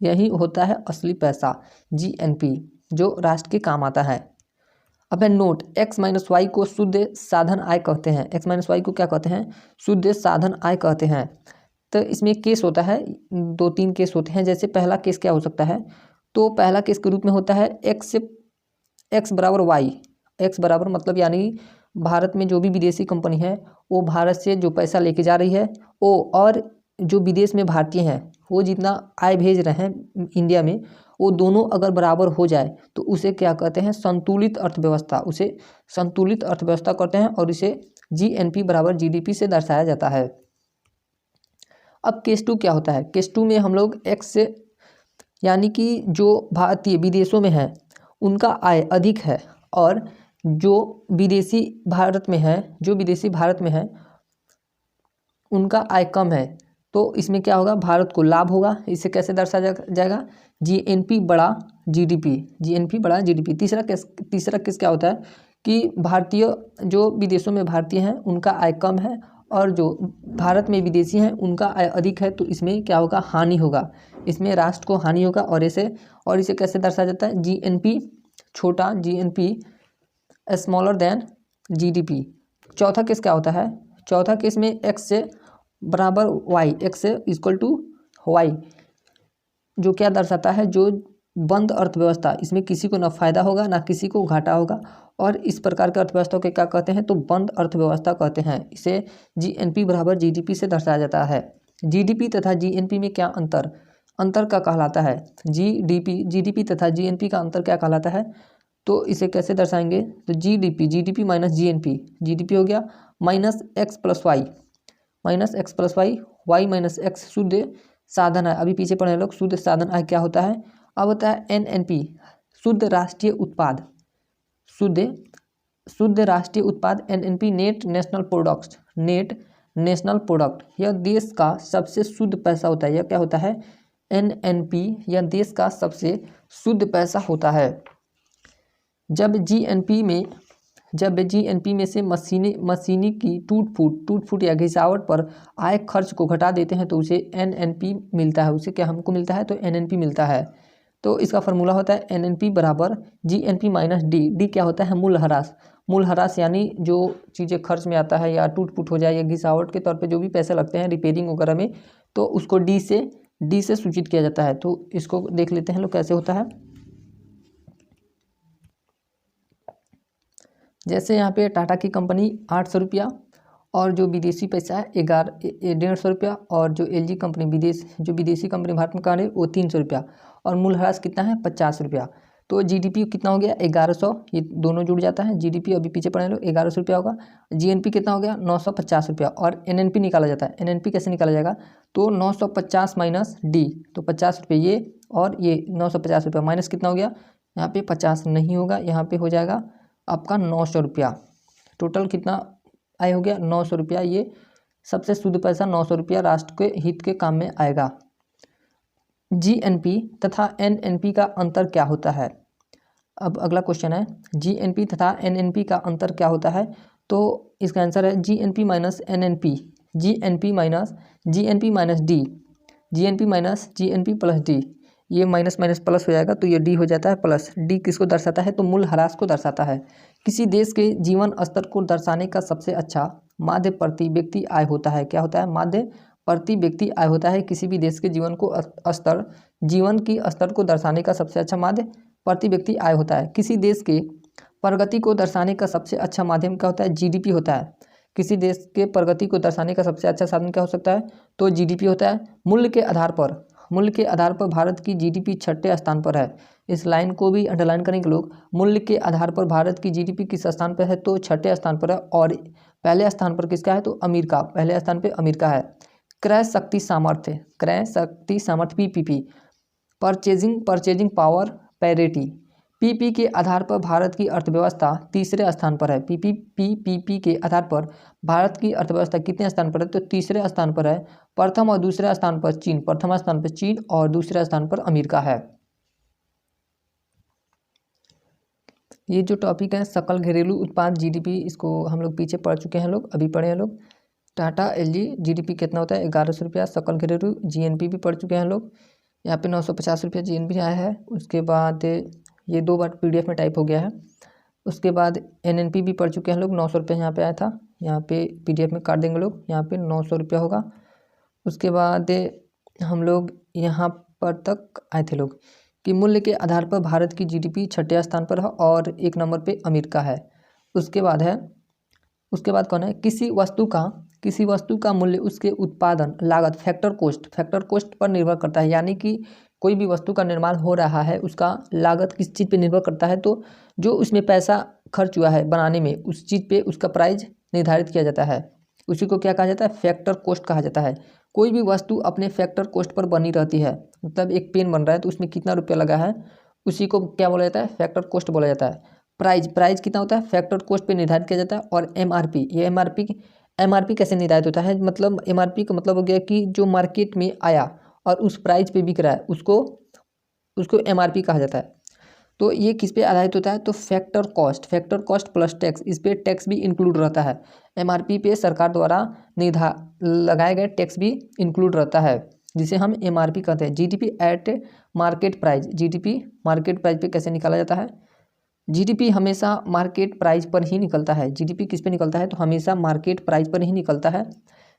यही होता है असली पैसा, जीएनपी, जो राष्ट्र के काम आता है। अब है नोट, x माइनस वाई को शुद्ध साधन आय कहते हैं। x माइनस वाई को क्या कहते हैं? शुद्ध साधन आय कहते हैं। तो इसमें केस होता है, 2-3 केस होते हैं। जैसे पहला केस क्या हो सकता है? तो पहला केस के रूप में होता है x बराबर वाई। x बराबर मतलब यानी भारत में जो भी विदेशी कंपनी है वो भारत से जो पैसा लेके जा रही है वो, और जो विदेश में भारतीय हैं वो जितना आय भेज रहे हैं इंडिया में, वो दोनों अगर बराबर हो जाए तो उसे क्या कहते हैं? संतुलित अर्थव्यवस्था। उसे संतुलित अर्थव्यवस्था कहते हैं और इसे जीएनपी बराबर जीडीपी से दर्शाया जाता है। अब केस 2 क्या होता है? केस 2 में हम लोग x से, यानी कि जो भारतीय विदेशों में हैं उनका आय अधिक है और जो विदेशी भारत में है उनका आय कम है। तो इसमें क्या होगा? भारत को लाभ होगा। इसे कैसे दर्शाया जाएगा? जीएनपी बड़ा जीडीपी। तीसरा केस क्या होता है कि भारतीय जो विदेशों में भारतीय हैं उनका आय कम है और जो भारत में विदेशी हैं उनका आय अधिक है, तो इसमें क्या होगा, हानि होगा, इसमें राष्ट्र को हानि होगा। और इसे कैसे दर्शाया जाता है, जीएनपी छोटा, जीएनपी स्मॉलर देन जीडीपी। चौथा केस क्या होता है, चौथा केस में एक्स से बराबर वाई, एक्स से इक्वल टू वाई, जो क्या दर्शाता है, जो बंद अर्थव्यवस्था, इसमें किसी को ना फायदा होगा ना किसी को घाटा होगा, और इस प्रकार के अर्थव्यवस्था को क्या कहते हैं, तो बंद अर्थव्यवस्था कहते हैं। इसे जीएनपी बराबर जीडीपी से दर्शाया जाता है। जीडीपी तथा जीएनपी में क्या अंतर का कहलाता है, जीडीपी तथा जीएनपी का अंतर क्या कहलाता है, तो इसे कैसे दर्शाएंगे, तो जीडीपी माइनस जीडीपी हो गया minus X plus Y, Y minus X शुद्ध साधन आय, अभी पीछे पढ़े लोग, शुद्ध साधन आय क्या होता है, अब होता है एनएनपी, शुद्ध राष्ट्रीय उत्पाद, शुद्ध राष्ट्रीय उत्पाद, एनएनपी नेट नेशनल प्रोडक्ट, यह देश का सबसे शुद्ध पैसा होता है, यह क्या होता है, एनएनपी, यह देश का सबसे शुद्ध पैसा होता है। जब जीएनपी में से मशीनी की टूट फूट या घिसावट पर आय खर्च को घटा देते हैं तो उसे एनएनपी मिलता है, उसे क्या हमको मिलता है, तो एनएनपी मिलता है। तो इसका फार्मूला होता है एनएनपी बराबर जीएनपी माइनस डी क्या होता है, मूल्यह्रास, यानी जो चीज़ें खर्च में आता है या टूट फूट हो जाए या घिसावट के तौर पे जो भी पैसे लगते हैं रिपेयरिंग वगैरह में, तो उसको डी से सूचित किया जाता है। तो इसको देख लेते हैं लोग कैसे होता है। जैसे यहाँ पे टाटा की कंपनी 800 रुपया, और जो विदेशी पैसा है 150 रुपया, और जो एलजी कंपनी विदेशी कंपनी भारत में कहाँ है वो 300 रुपया, और मूल्यह्रास कितना है 50 रुपया। तो जीडीपी कितना हो गया 1100, ये दोनों जुड़ जाता है, जीडीपी अभी पीछे पढ़े लो 1100 रुपया होगा, जीएनपी कितना हो गया 950 रुपया, और एनएनपी निकाला जाता है। एनएनपी कैसे निकाला जाएगा, तो 950 माइनस डी, तो 50 रुपये ये, और ये 950 रुपया माइनस कितना हो गया, यहाँ पे 50 नहीं होगा, यहाँ पे हो जाएगा आपका 900 रुपया, टोटल कितना आय हो गया 900 रुपया, ये सबसे शुद्ध पैसा 900 रुपया राष्ट्र के हित के काम में आएगा। जीएनपी तथा एनएनपी का अंतर क्या होता है, अब अगला क्वेश्चन है जीएनपी तथा एनएनपी का अंतर क्या होता है, तो इसका आंसर है GNP minus NNP, GNP minus D, GNP minus GNP plus D, ये माइनस माइनस प्लस हो जाएगा तो ये डी हो जाता है प्लस। डी किसको दर्शाता है, तो मूल्यह्रास को दर्शाता है। किसी देश के जीवन स्तर को दर्शाने का सबसे अच्छा माध्य प्रति व्यक्ति आय होता है, क्या होता है, माध्य प्रति व्यक्ति आय होता है। किसी भी देश के जीवन की स्तर को दर्शाने का सबसे अच्छा माध्य प्रति व्यक्ति आय होता है। किसी देश के प्रगति को दर्शाने का सबसे अच्छा माध्यम क्या होता है, जीडीपी होता है। किसी देश के प्रगति को दर्शाने का सबसे अच्छा साधन क्या हो सकता है, तो जीडीपी होता है। मूल्य के आधार पर भारत की जीडीपी 6ठे स्थान पर है। इस लाइन को भी अंडरलाइन करेंगे लोग, मूल्य के आधार पर भारत की जीडीपी किस स्थान पर है, तो 6ठे स्थान पर है, और पहले स्थान पर किसका है, तो अमेरिका, पहले स्थान पर अमेरिका है। क्रय शक्ति सामर्थ्य PPP, purchasing power parity, PP के आधार पर भारत की अर्थव्यवस्था तीसरे स्थान पर है। पीपी के आधार पर भारत की अर्थव्यवस्था कितने स्थान पर है, तो तीसरे स्थान पर है। प्रथम और दूसरे स्थान पर चीन, प्रथम स्थान पर चीन और दूसरे स्थान पर अमेरिका है। ये जो टॉपिक है सकल घरेलू उत्पाद जीडीपी, इसको हम लोग पीछे पढ़ चुके हैं लोग, अभी पढ़े हैं लोग। टाटा एलजी जीडीपी कितना होता है 1100 रुपया, सकल घरेलू जीएनपी भी पढ़ चुके हैं लोग, यहाँ पे 950 रुपया जीएनपी आया है। उसके बाद ये 2 बार पीडीएफ में टाइप हो गया है। उसके बाद एनएनपी भी पढ़ चुके हैं लोग, 900 रुपया यहाँ पे आया था, यहाँ पे पीडीएफ में काट देंगे लोग, यहाँ पे 900 रुपया होगा। उसके बाद हम लोग यहाँ पर तक आए थे लोग कि मूल्य के आधार पर भारत की जीडीपी 6ठे स्थान पर है और 1 नंबर पे अमेरिका है। उसके बाद कौन है, किसी वस्तु का मूल्य उसके उत्पादन लागत फैक्टर कोस्ट पर निर्भर करता है। यानी कि कोई भी वस्तु का निर्माण हो रहा है, उसका लागत किस चीज़ पे निर्भर करता है, तो जो उसमें पैसा खर्च हुआ है बनाने में, उस चीज़ पे उसका प्राइस निर्धारित किया जाता है। उसी को क्या कहा जाता है, फैक्टर कोस्ट कहा जाता है। कोई भी वस्तु अपने फैक्टर कोस्ट पर बनी रहती है, मतलब एक पेन बन रहा है तो उसमें कितना रुपया लगा है, उसी को क्या बोला जाता है, फैक्टर कोस्ट बोला जाता है। प्राइस कितना होता है, फैक्टर कोस्ट पे निर्धारित किया जाता है। और एमआरपी कैसे निर्धारित होता है, मतलब एमआरपी का मतलब हो गया कि जो मार्केट में आया और उस प्राइस पे बिक रहा है, उसको एमआरपी कहा जाता है। तो ये किस पे आधारित होता है, तो फैक्टर कॉस्ट प्लस टैक्स, इस पे टैक्स भी इंक्लूड रहता है। एमआरपी पे सरकार द्वारा लगाए गए टैक्स भी इंक्लूड रहता है, जिसे हम एमआरपी कहते हैं। GDP at market price, GDP market price पे कैसे निकाला जाता है, जीडीपी हमेशा मार्केट प्राइस पर ही निकलता है। जीडीपी किस पे निकलता है, तो हमेशा मार्केट प्राइस पर ही निकलता है।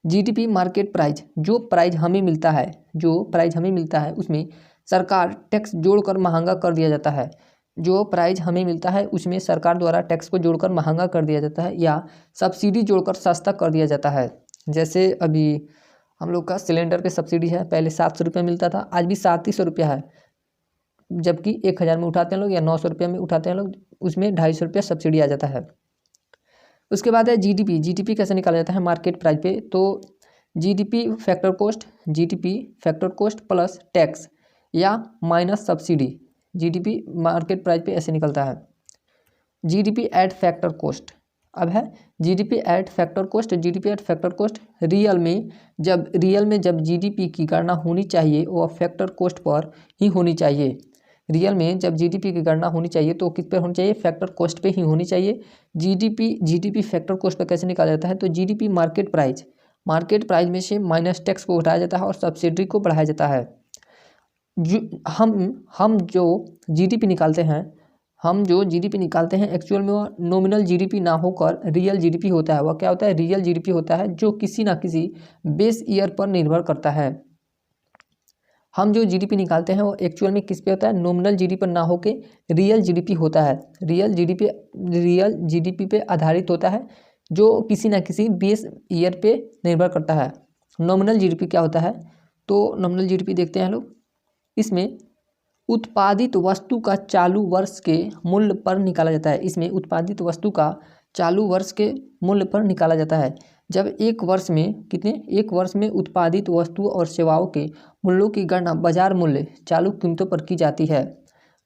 जीडीपी मार्केट प्राइस, जो प्राइस हमें मिलता है उसमें सरकार टैक्स जोड़कर महंगा कर दिया जाता है। जो प्राइस हमें मिलता है उसमें सरकार द्वारा टैक्स को जोड़कर महंगा कर दिया जाता है या सब्सिडी जोड़कर सस्ता कर दिया जाता है। जैसे अभी हम लोग का सिलेंडर पे सब्सिडी है, पहले 700 रुपये मिलता था, आज भी 700 रुपया है, जबकि 1000 में उठाते हैं लोग या 900 रुपये में उठाते हैं लोग, उसमें 250 रुपया सब्सिडी आ जाता है। उसके बाद है जीडीपी, जीडीपी कैसे निकाला जाता है मार्केट प्राइस पे, तो GDP factor cost plus tax या minus subsidy, GDP market price पे ऐसे निकलता है। जीडीपी एट फैक्टर कॉस्ट, अब है GDP at factor cost, real में जब जीडीपी की गणना होनी चाहिए वह फैक्टर कॉस्ट पर ही होनी चाहिए। रियल में जब जीडीपी की गणना होनी चाहिए तो किस पर होनी चाहिए, फैक्टर कॉस्ट पे ही होनी चाहिए। जीडीपी फैक्टर कॉस्ट पर कैसे निकाला जाता है, तो जीडीपी मार्केट प्राइस में से माइनस टैक्स को घटाया जाता है और सब्सिडी को बढ़ाया जाता है। हम जो जीडीपी निकालते हैं एक्चुअल में वह नॉमिनल जीडीपी ना होकर रियल जीडीपी होता है। वह क्या होता है, रियल जीडीपी होता है, जो किसी ना किसी बेस ईयर पर निर्भर करता है। हम जो जीडीपी निकालते हैं वो एक्चुअल में किस पे होता है, नॉमिनल जीडीपी पर ना होके रियल जीडीपी होता है। रियल जीडीपी पे आधारित होता है, जो किसी ना किसी बेस ईयर पे निर्भर करता है। नॉमिनल जीडीपी क्या होता है, तो नॉमिनल जीडीपी देखते हैं लोग, इसमें उत्पादित वस्तु का चालू वर्ष के मूल्य पर निकाला जाता है। इसमें उत्पादित वस्तु का चालू वर्ष के मूल्य पर निकाला जाता है। जब एक वर्ष में उत्पादित वस्तुओं और सेवाओं के मूल्यों की गणना बाजार मूल्य चालू कीमतों पर की जाती है।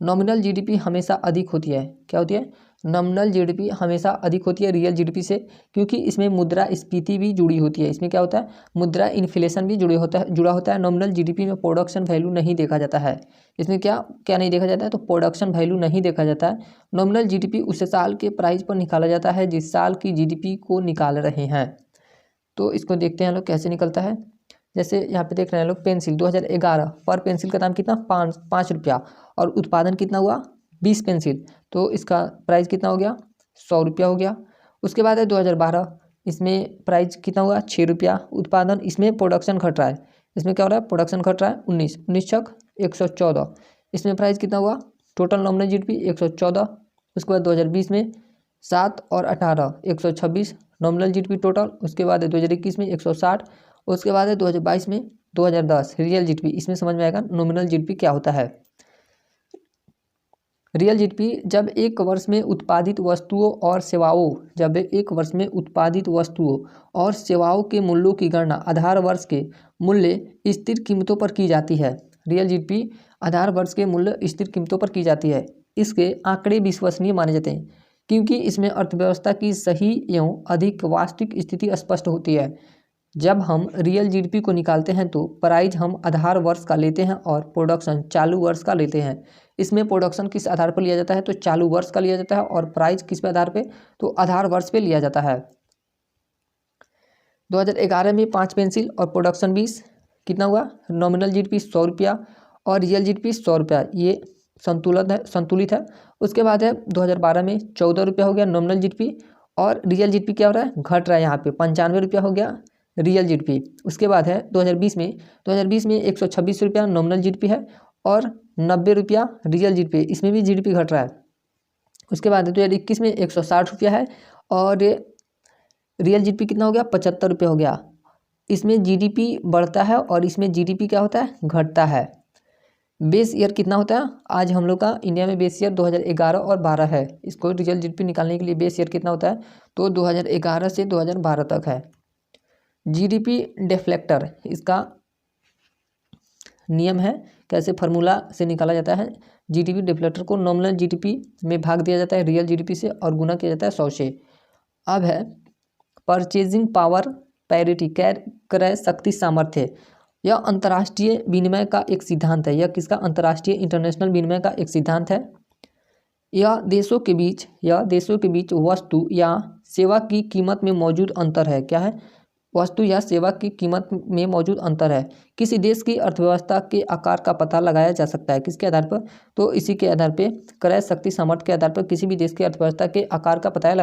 नॉमिनल जीडीपी हमेशा अधिक होती है, क्या होती है, नॉमिनल जीडीपी हमेशा अधिक होती है रियल जीडीपी से, क्योंकि इसमें मुद्रास्फीति भी जुड़ी होती है। इसमें क्या होता है, मुद्रा इन्फ्लेशन भी जुड़ा होता है। नॉमिनल जीडीपी में प्रोडक्शन वैल्यू नहीं देखा जाता है। इसमें क्या नहीं देखा जाता है, तो प्रोडक्शन वैल्यू नहीं देखा जाता है। नॉमिनल जीडीपी उस साल के प्राइस पर निकाला जाता है जिस साल की जीडीपी को निकाल रहे हैं। तो इसको देखते हैं लोग कैसे निकलता है। जैसे यहाँ पे देख रहे हैं लोग, पेंसिल 2011 पर पेंसिल का दाम कितना, 5 रुपया, और उत्पादन कितना हुआ, 20 पेंसिल, तो इसका प्राइस कितना हो गया, 100 रुपया हो गया। उसके बाद है 2012, इसमें प्राइस कितना हुआ, 6 रुपया उत्पादन। इसमें प्रोडक्शन घट रहा है, इसमें क्या हो रहा है, प्रोडक्शन घट रहा है, 19 छक 114, इसमें प्राइस कितना हुआ, टोटल नॉमिनल जीडीपी 114। उसके बाद 2020 में 7 और 18 126 नॉमिनल जीडीपी टोटल। उसके बाद है 2021 में 160। उसके बाद है 2022 में 2010 रियल जीडीपी। इसमें समझ में आएगा नॉमिनल जीडीपी क्या होता है। रियल जीडीपी जब एक वर्ष में उत्पादित वस्तुओं और सेवाओं के मूल्यों की गणना आधार वर्ष के मूल्य स्थिर कीमतों पर की जाती है। रियल जीडीपी आधार वर्ष के मूल्य स्थिर कीमतों पर की जाती है। इसके आंकड़े विश्वसनीय माने जाते हैं क्योंकि इसमें अर्थव्यवस्था की सही एवं अधिक वास्तविक स्थिति स्पष्ट होती है। जब हम रियल जीडीपी को निकालते हैं तो प्राइस हम आधार वर्ष का लेते हैं और प्रोडक्शन चालू वर्ष का लेते हैं। इसमें प्रोडक्शन किस आधार पर लिया जाता है, तो चालू वर्ष का लिया जाता है, और प्राइस किस पे आधार पे, तो आधार वर्ष पे लिया जाता है। 2011 में 5 पेंसिल और प्रोडक्शन 20, कितना हुआ, नॉमिनल जीडीपी 100 रुपया और रियल जीडीपी 100 रुपया, ये संतुलित है। उसके बाद है 2012 में 14 रुपया हो गया नॉमिनल जीडीपी, और रियल जीडीपी क्या हो रहा है, घट रहा है, यहाँ पे 95 रुपया हो गया रियल जीडीपी। उसके बाद है 2020 में 126 रुपया नॉमिनल जीडीपी है और 90 रुपया रियल जीडीपी, इसमें भी जीडीपी घट रहा है। उसके बाद 2021 में 160 रुपया है और रियल जीडीपी कितना हो गया, 75 रुपये हो गया। इसमें जीडीपी बढ़ता है और इसमें जीडीपी क्या होता है, घटता है। बेस ईयर कितना होता है, आज हम लोग का इंडिया में बेस ईयर 2011 और 12 है। इसको रियल जीडीपी निकालने के लिए बेस ईयर कितना होता है, तो 2011 से 2012 तक है। जीडीपी डिफ्लेक्टर, इसका नियम है, कैसे फार्मूला से निकाला जाता है। जीडीपी डिफ्लेक्टर को नॉमिनल जीडीपी में भाग दिया जाता है रियल जीडीपी से और गुना किया जाता है 100 से। अब है परचेजिंग पावर पैरिटी, क्रय शक्ति सामर्थ्य। यह अंतर्राष्ट्रीय विनिमय का एक सिद्धांत है। यह किसका, अंतर्राष्ट्रीय इंटरनेशनल विनिमय का एक सिद्धांत है। यह देशों के बीच वस्तु या सेवा की कीमत में मौजूद अंतर है। क्या है? वस्तु या सेवा की कीमत में मौजूद अंतर है। किसी देश की अर्थव्यवस्था के आकार का पता लगाया जा सकता है। किसके आधार पर? तो इसी के आधार पर, क्रय शक्ति सामर्थ्य के आधार पर किसी भी देश की अर्थव्यवस्था के आकार का पता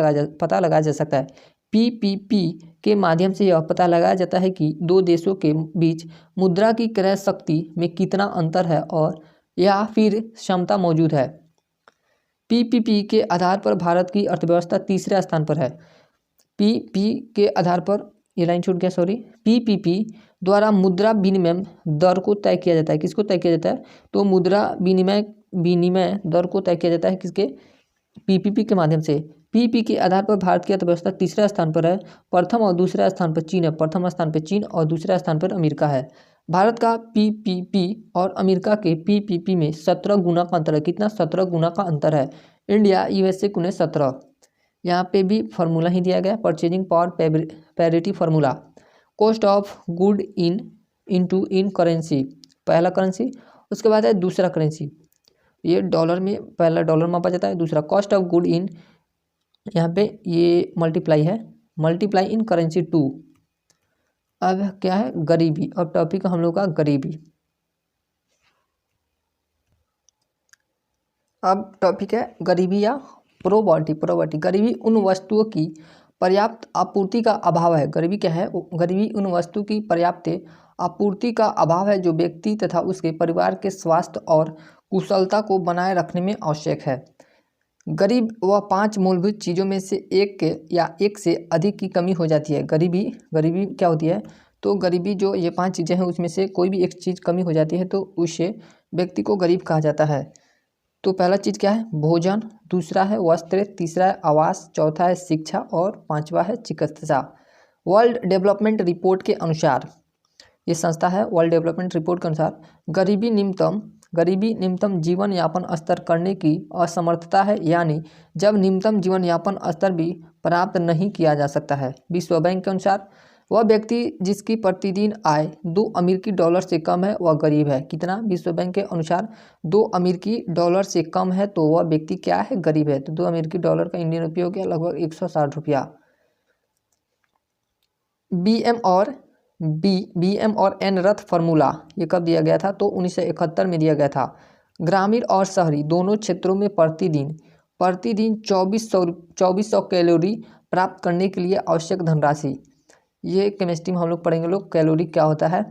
लगाया जा सकता है। पीपीपी के माध्यम से यह पता लगाया जाता है कि दो देशों के बीच मुद्रा की क्रय शक्ति में कितना अंतर है और या फिर क्षमता मौजूद है। पीपीपी के आधार पर भारत की अर्थव्यवस्था तीसरे स्थान पर है। पीपी के आधार पर, ये लाइन छूट गया, सॉरी। पीपीपी द्वारा मुद्रा विनिमय दर को तय किया जाता है। किसको तय किया जाता है? तो मुद्रा विनिमय दर को तय किया जाता है किसके? पीपीपी के माध्यम से। पीपी के आधार पर भारत की अर्थव्यवस्था तीसरे स्थान पर है। प्रथम और दूसरे स्थान पर चीन है। प्रथम स्थान पर चीन और दूसरे स्थान पर अमेरिका है। भारत का पीपीपी और अमेरिका के पीपीपी में 17 गुना का अंतर है। कितना? 17 गुना का अंतर है। इंडिया यूएसए कुने 17। यहाँ पे भी फार्मूला ही दिया गया, purchasing power parity formula. Cost of good in currency, पहला करेंसी। उसके बाद है दूसरा करेंसी, ये डॉलर में, पहला डॉलर मापा जाता है, दूसरा कॉस्ट ऑफ गुड इन, यहाँ पे ये मल्टीप्लाई है, मल्टीप्लाई इन करेंसी 2। अब क्या है? गरीबी। और टॉपिक हम लोग का गरीबी। अब टॉपिक है गरीबी या प्रोवर्टी। गरीबी उन वस्तुओं की पर्याप्त आपूर्ति का अभाव है। गरीबी क्या है? गरीबी उन वस्तु की पर्याप्त आपूर्ति का अभाव है जो व्यक्ति तथा उसके परिवार के स्वास्थ्य और कुशलता को बनाए रखने में आवश्यक है। गरीब वह 5 मूलभूत चीज़ों में से एक या एक से अधिक की कमी हो जाती है। गरीबी क्या होती है? तो गरीबी जो ये 5 चीज़ें हैं उसमें से कोई भी एक चीज़ कमी हो जाती है तो उसे व्यक्ति को गरीब कहा जाता है। तो पहला चीज़ क्या है? भोजन, दूसरा है वस्त्र, तीसरा है आवास, चौथा है शिक्षा और पांचवा है चिकित्सा। वर्ल्ड डेवलपमेंट रिपोर्ट के अनुसार, ये संस्था है वर्ल्ड डेवलपमेंट रिपोर्ट के अनुसार, गरीबी निम्नतम जीवन यापन स्तर करने की असमर्थता है, यानी जब निम्नतम जीवन यापन स्तर भी प्राप्त नहीं किया जा सकता है। विश्व बैंक के अनुसार वह व्यक्ति जिसकी प्रतिदिन आय $2 से कम है वह गरीब है। कितना? विश्व बैंक के अनुसार $2 से कम है तो वह व्यक्ति क्या है? गरीब है। तो $2 का इंडियन रुपये हो गया लगभग 160 रुपया। बीएम और एनरथ फार्मूला ये कब दिया गया था? तो 1971 में दिया गया था। ग्रामीण और शहरी दोनों क्षेत्रों में प्रतिदिन 2400 कैलोरी प्राप्त करने के लिए आवश्यक धनराशि। ये केमिस्ट्री में हम लोग पढ़ेंगे लोग, कैलोरी क्या होता है।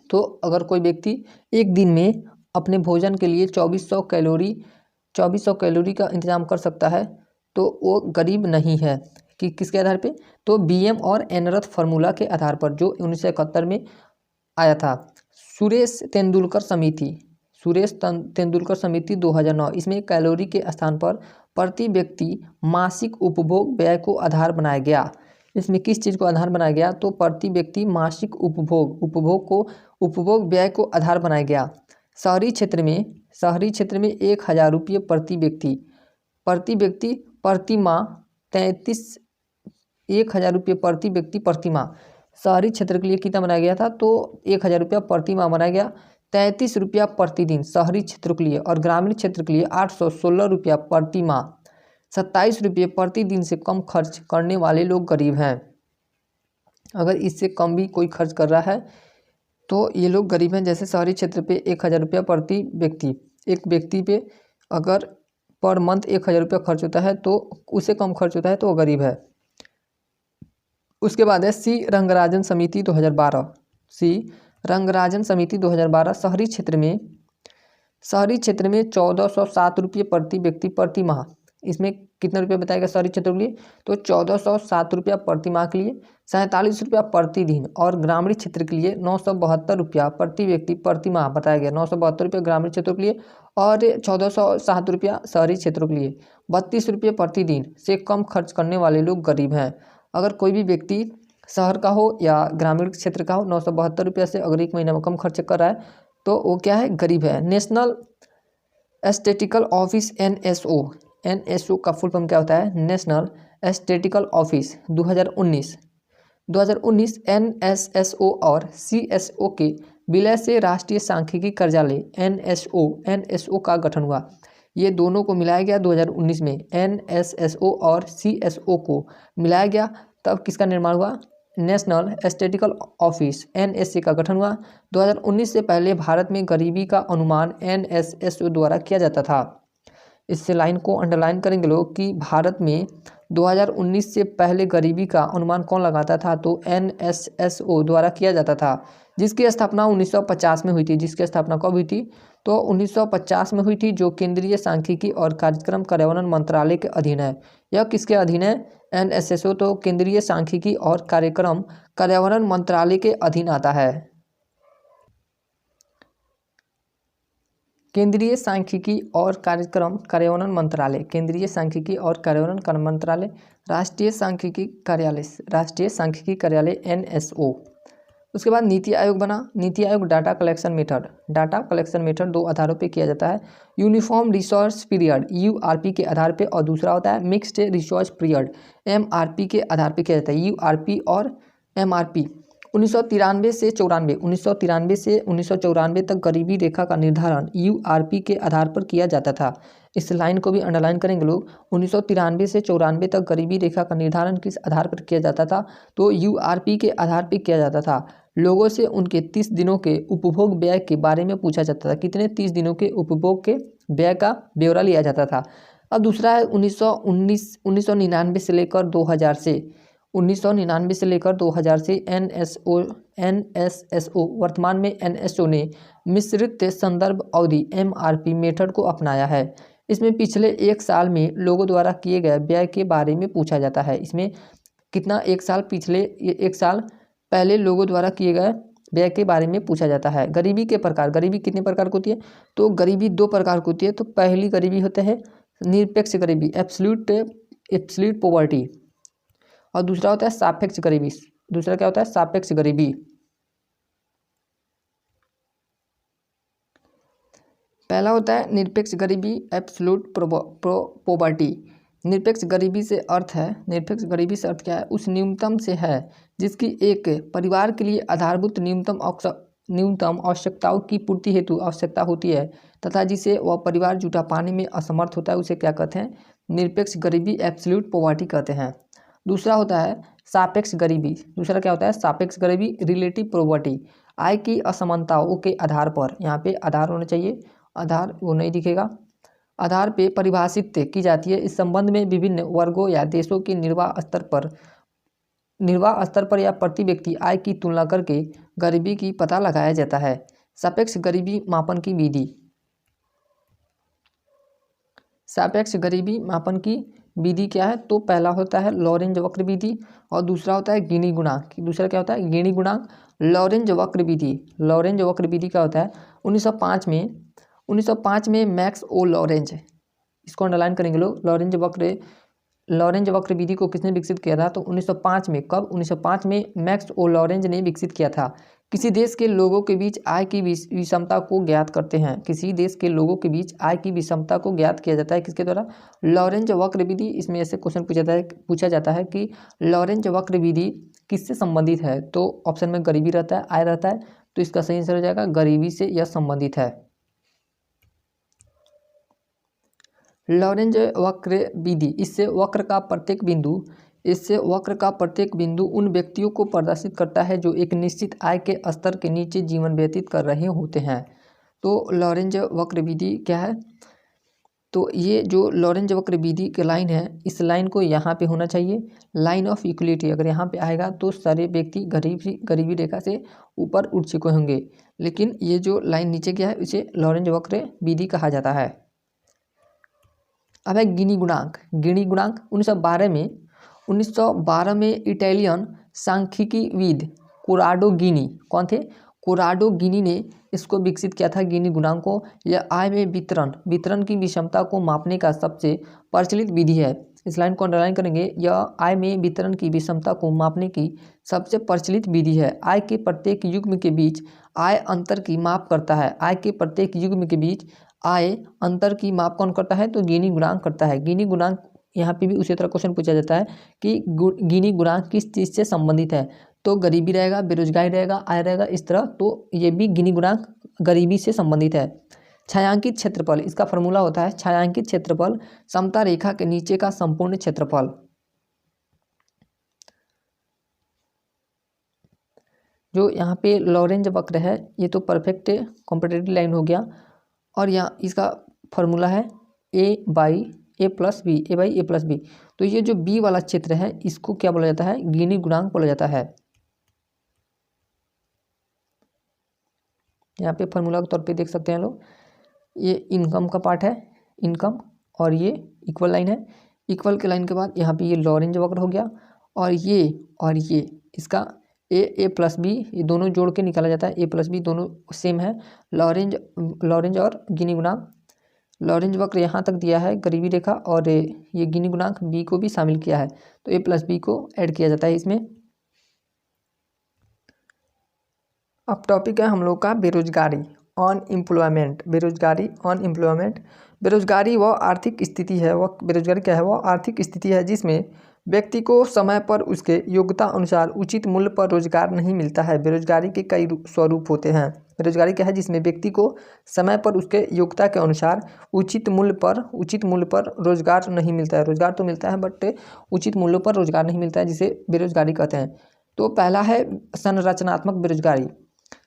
तो अगर कोई व्यक्ति एक दिन में अपने भोजन के लिए 2400 कैलोरी का इंतजाम कर सकता है तो वो गरीब नहीं है। कि किसके आधार पे? तो बीएम और एनरथ फार्मूला के आधार पर जो 1971 में आया था। सुरेश तेंदुलकर समिति 2009, इसमें कैलोरी के स्थान पर प्रति व्यक्ति मासिक उपभोग व्यय को आधार बनाया गया। इसमें किस चीज़ को आधार बनाया गया? तो प्रति व्यक्ति मासिक उपभोग व्यय को आधार बनाया गया। शहरी क्षेत्र में 1000 रुपये प्रति व्यक्ति प्रति माह 1000 रुपये प्रति व्यक्ति प्रति माह। शहरी क्षेत्र के लिए कितना बनाया गया था? तो 1000 रुपया प्रति माह बनाया गया। 33 रुपया प्रतिदिन शहरी क्षेत्र के लिए, और ग्रामीण क्षेत्र के लिए 816 रुपया प्रति माह। 27 रुपये प्रतिदिन से कम खर्च करने वाले लोग गरीब हैं। अगर इससे कम भी कोई खर्च कर रहा है तो ये लोग गरीब हैं। जैसे शहरी क्षेत्र पे 1000 रुपया प्रति व्यक्ति, एक व्यक्ति पे अगर पर मंथ 1000 रुपया खर्च होता है तो उससे कम खर्च होता है तो वो गरीब है। उसके बाद है सी रंगराजन समिति 2012। शहरी क्षेत्र में 1407 रुपये प्रति व्यक्ति प्रति माह। इसमें कितना रुपया बताएगा शहरी क्षेत्रों के लिए? तो 1407 रुपया प्रति माह के लिए, 47 रुपया प्रतिदिन, और ग्रामीण क्षेत्र के लिए 972 रुपया प्रति व्यक्ति प्रति माह बताया गया। 972 रुपया ग्रामीण क्षेत्रों के लिए और 1407 रुपया शहरी क्षेत्रों के लिए। 32 रुपये प्रतिदिन से कम खर्च करने वाले लोग गरीब हैं। अगर कोई भी व्यक्ति शहर का हो या ग्रामीण क्षेत्र का हो, 972 रुपया से अगर एक महीने में कम खर्च कर रहा है तो वो क्या है? गरीब है। नेशनल स्टैटिस्टिकल ऑफिस एनएसओ का फुल फॉर्म क्या होता है? नेशनल स्टैटिस्टिकल ऑफिस 2019 एनएसएसओ और सीएसओ के विलय से राष्ट्रीय सांख्यिकी कार्यालय एनएसओ का गठन हुआ। ये दोनों को मिलाया गया 2019 में, NSSO और CSO को मिलाया गया, तब किसका निर्माण हुआ, नेशनल स्टैटिस्टिकल ऑफिस NSA का गठन हुआ। 2019 से पहले भारत में गरीबी का अनुमान NSSO द्वारा किया जाता था। इससे लाइन को अंडरलाइन करेंगे लोग कि भारत में 2019 से पहले गरीबी का अनुमान कौन लगाता था, तो NSSO द्वारा किया जाता था, जिसकी स्थापना 1950 में हुई थी। जिसकी स्थापना कब हुई थी, तो 1950 में हुई थी, जो केंद्रीय सांख्यिकी और कार्यक्रम कार्यान्वयन मंत्रालय के अधीन है। यह किसके अधीन है, NSSO तो केंद्रीय सांख्यिकी और कार्यक्रम कार्यान्वयन मंत्रालय के अधीन आता है। केंद्रीय सांख्यिकी और कार्यक्रम कार्यान्वयन मंत्रालय, केंद्रीय सांख्यिकी और कार्यान्वयन मंत्रालय, राष्ट्रीय सांख्यिकी कार्यालय NSO। उसके बाद नीति आयोग बना। NITI Aayog data collection method 2 आधारों पे किया जाता है, यूनिफॉर्म रिसोर्स पीरियड URP के आधार पे, और दूसरा होता है मिक्स्ड रिसोर्स पीरियड MRP के आधार पे किया जाता है। URP और MRP 1993 से 1994 तक गरीबी रेखा का निर्धारण URP के आधार पर किया जाता था। इस लाइन को भी अंडरलाइन करेंगे लोग। 1993 से 94 तक गरीबी रेखा का निर्धारण किस आधार पर किया जाता था, तो URP के आधार पर किया जाता था। लोगों से उनके 30 दिनों के उपभोग व्यय के बारे में पूछा जाता था। कितने 30 दिनों के उपभोग के व्यय का ब्यौरा लिया जाता था। अब दूसरा है 1999 से लेकर 2000 से NSSO वर्तमान में NSO ने मिश्रित संदर्भ अवधि MRP मेथड को अपनाया है। इसमें पिछले 1 साल में लोगों द्वारा किए गए व्यय के बारे में पूछा जाता है। इसमें कितना, 1 साल पहले लोगों द्वारा किए गए व्यय के बारे में पूछा जाता है। गरीबी के प्रकार, गरीबी कितने प्रकार की होती है, तो गरीबी 2 प्रकार की होती है। तो पहली गरीबी होते हैं निरपेक्ष गरीबी एब्सोल्यूट पॉवर्टी, और दूसरा होता है सापेक्ष गरीबी। दूसरा क्या होता है, सापेक्ष गरीबी। पहला होता है निरपेक्ष गरीबी एब्सोल्यूट पॉवर्टी। निरपेक्ष गरीबी से अर्थ क्या है, उस न्यूनतम से है जिसकी एक परिवार के लिए आधारभूत न्यूनतम आवश्यकताओं की पूर्ति हेतु आवश्यकता होती है तथा जिसे वह परिवार जुटा पाने में असमर्थ होता है, उसे क्या कहते हैं, निरपेक्ष गरीबी एब्सोल्यूट पॉवर्टी कहते हैं। दूसरा होता है सापेक्ष गरीबी। दूसरा क्या होता है, सापेक्ष गरीबी रिलेटिव पॉवर्टी। आय की असमानताओं के आधार पर, यहाँ पे आधार होना चाहिए, आधार वो नहीं दिखेगा, आधार पे परिभाषित की जाती है। इस संबंध में विभिन्न वर्गों या देशों के निर्वाह स्तर पर या प्रति व्यक्ति आय की तुलना करके गरीबी की पता लगाया जाता है। सापेक्ष गरीबी मापन की विधि, सापेक्ष गरीबी मापन की विधि क्या है, तो पहला होता है लॉरेंज वक्र विधि और दूसरा होता है गिनी गुणांक। दूसरा क्या होता है, गिनी गुणांक। लॉरेंज वक्र विधि क्या होता है, 1905 में मैक्स ओ लॉरेंज, इसको अंडरलाइन करेंगे लोग। लॉरेंज वक्र विधि को किसने विकसित किया था, तो 1905 में। कब, 1905 में मैक्स ओ लॉरेंज ने विकसित किया था। किसी देश के लोगों के बीच आय की विषमता को ज्ञात करते हैं। किसी देश के लोगों के बीच आय की विषमता को ज्ञात किया जाता है किसके द्वारा, लॉरेंज वक्र विधि। इसमें ऐसे क्वेश्चन पूछा जाता है कि लॉरेंज वक्र विधि किससे संबंधित है, तो ऑप्शन में गरीबी रहता है, आय रहता है, तो इसका सही आंसर हो जाएगा गरीबी से यह संबंधित है। लॉरेंज वक्र विधि, इससे वक्र का प्रत्येक बिंदु उन व्यक्तियों को प्रदर्शित करता है जो एक निश्चित आय के स्तर के नीचे जीवन व्यतीत कर रहे होते हैं। तो लॉरेंज वक्र विधि क्या है, तो ये जो लॉरेंज वक्र विधि की लाइन है, इस लाइन को यहाँ पे होना चाहिए लाइन ऑफ इक्वलिटी। अगर यहाँ पे आएगा तो सारे व्यक्ति गरीबी रेखा से ऊपर उठ चुके होंगे, लेकिन ये जो लाइन नीचे गया है इसे लॉरेंज वक्र विधि कहा जाता है। अब है गिनी गुणांक। 1912 में इटालियन सांख्यिकीविद कोराडो गिनी, कौन थे, कोराडो गिनी ने इसको विकसित किया था, गिनी गुणांक को। यह आय में वितरण की विषमता को मापने का सबसे प्रचलित विधि है। इस लाइन को अंडरलाइन करेंगे, यह आय में वितरण की विषमता को मापने की सबसे प्रचलित विधि है। आय के प्रत्येक युग्म के बीच आय अंतर की माप करता है। आय के प्रत्येक युग्म के बीच आय अंतर की माप कौन करता है, तो गिनी गुणांक करता है। गिनी गुणांक, यहाँ पे भी उसी तरह क्वेश्चन पूछा जाता है कि गिनी गुणांक किस चीज़ से संबंधित है, तो गरीबी रहेगा, बेरोजगारी रहेगा, आय रहेगा, इस तरह। तो ये भी गिनी गुणांक गरीबी से संबंधित है। छायांकित क्षेत्रफल, इसका फॉर्मूला होता है छायांकित क्षेत्रफल समता रेखा के नीचे का संपूर्ण क्षेत्रफल। जो यहाँ पे लॉरेंज वक्र है ये तो परफेक्ट कॉम्पिटेटिव लाइन हो गया, और यहाँ इसका फॉर्मूला है A by A plus B, A by A plus B. तो ये जो बी वाला क्षेत्र है इसको क्या बोला जाता है, गिनी गुणांक बोला जाता है। यहाँ पे फॉर्मूला के तौर पे देख सकते हैं लोग, ये इनकम का पार्ट है, इनकम, और ये इक्वल लाइन है। इक्वल के लाइन के बाद यहाँ पे ये लॉरेंज वक्र हो गया, और ये इसका ए प्लस बी, ये दोनों जोड़ के निकाला जाता है। ए प्लस बी दोनों सेम है, लॉरेंज और गिनी गुणांक। लॉरेंज वक्र यहाँ तक दिया है करीबी रेखा, और ये गिनी गुणांक बी को भी शामिल किया है, तो ए प्लस बी को ऐड किया जाता है इसमें। अब टॉपिक है हम लोग का बेरोजगारी, अनएम्प्लॉयमेंट। बेरोजगारी, अनएम्प्लॉयमेंट। बेरोजगारी वह आर्थिक स्थिति है, वह बेरोजगारी क्या है, वह आर्थिक स्थिति है जिसमें व्यक्ति को समय पर उसके योग्यता अनुसार उचित मूल्य पर रोजगार नहीं मिलता है। बेरोजगारी के कई स्वरूप होते हैं। बेरोजगारी क्या है, जिसमें व्यक्ति को समय पर उसके योग्यता के अनुसार उचित मूल्य पर रोजगार नहीं मिलता है। रोजगार तो मिलता है बट उचित मूल्यों पर रोजगार नहीं मिलता है, जिसे बेरोजगारी कहते हैं। तो पहला है संरचनात्मक बेरोजगारी।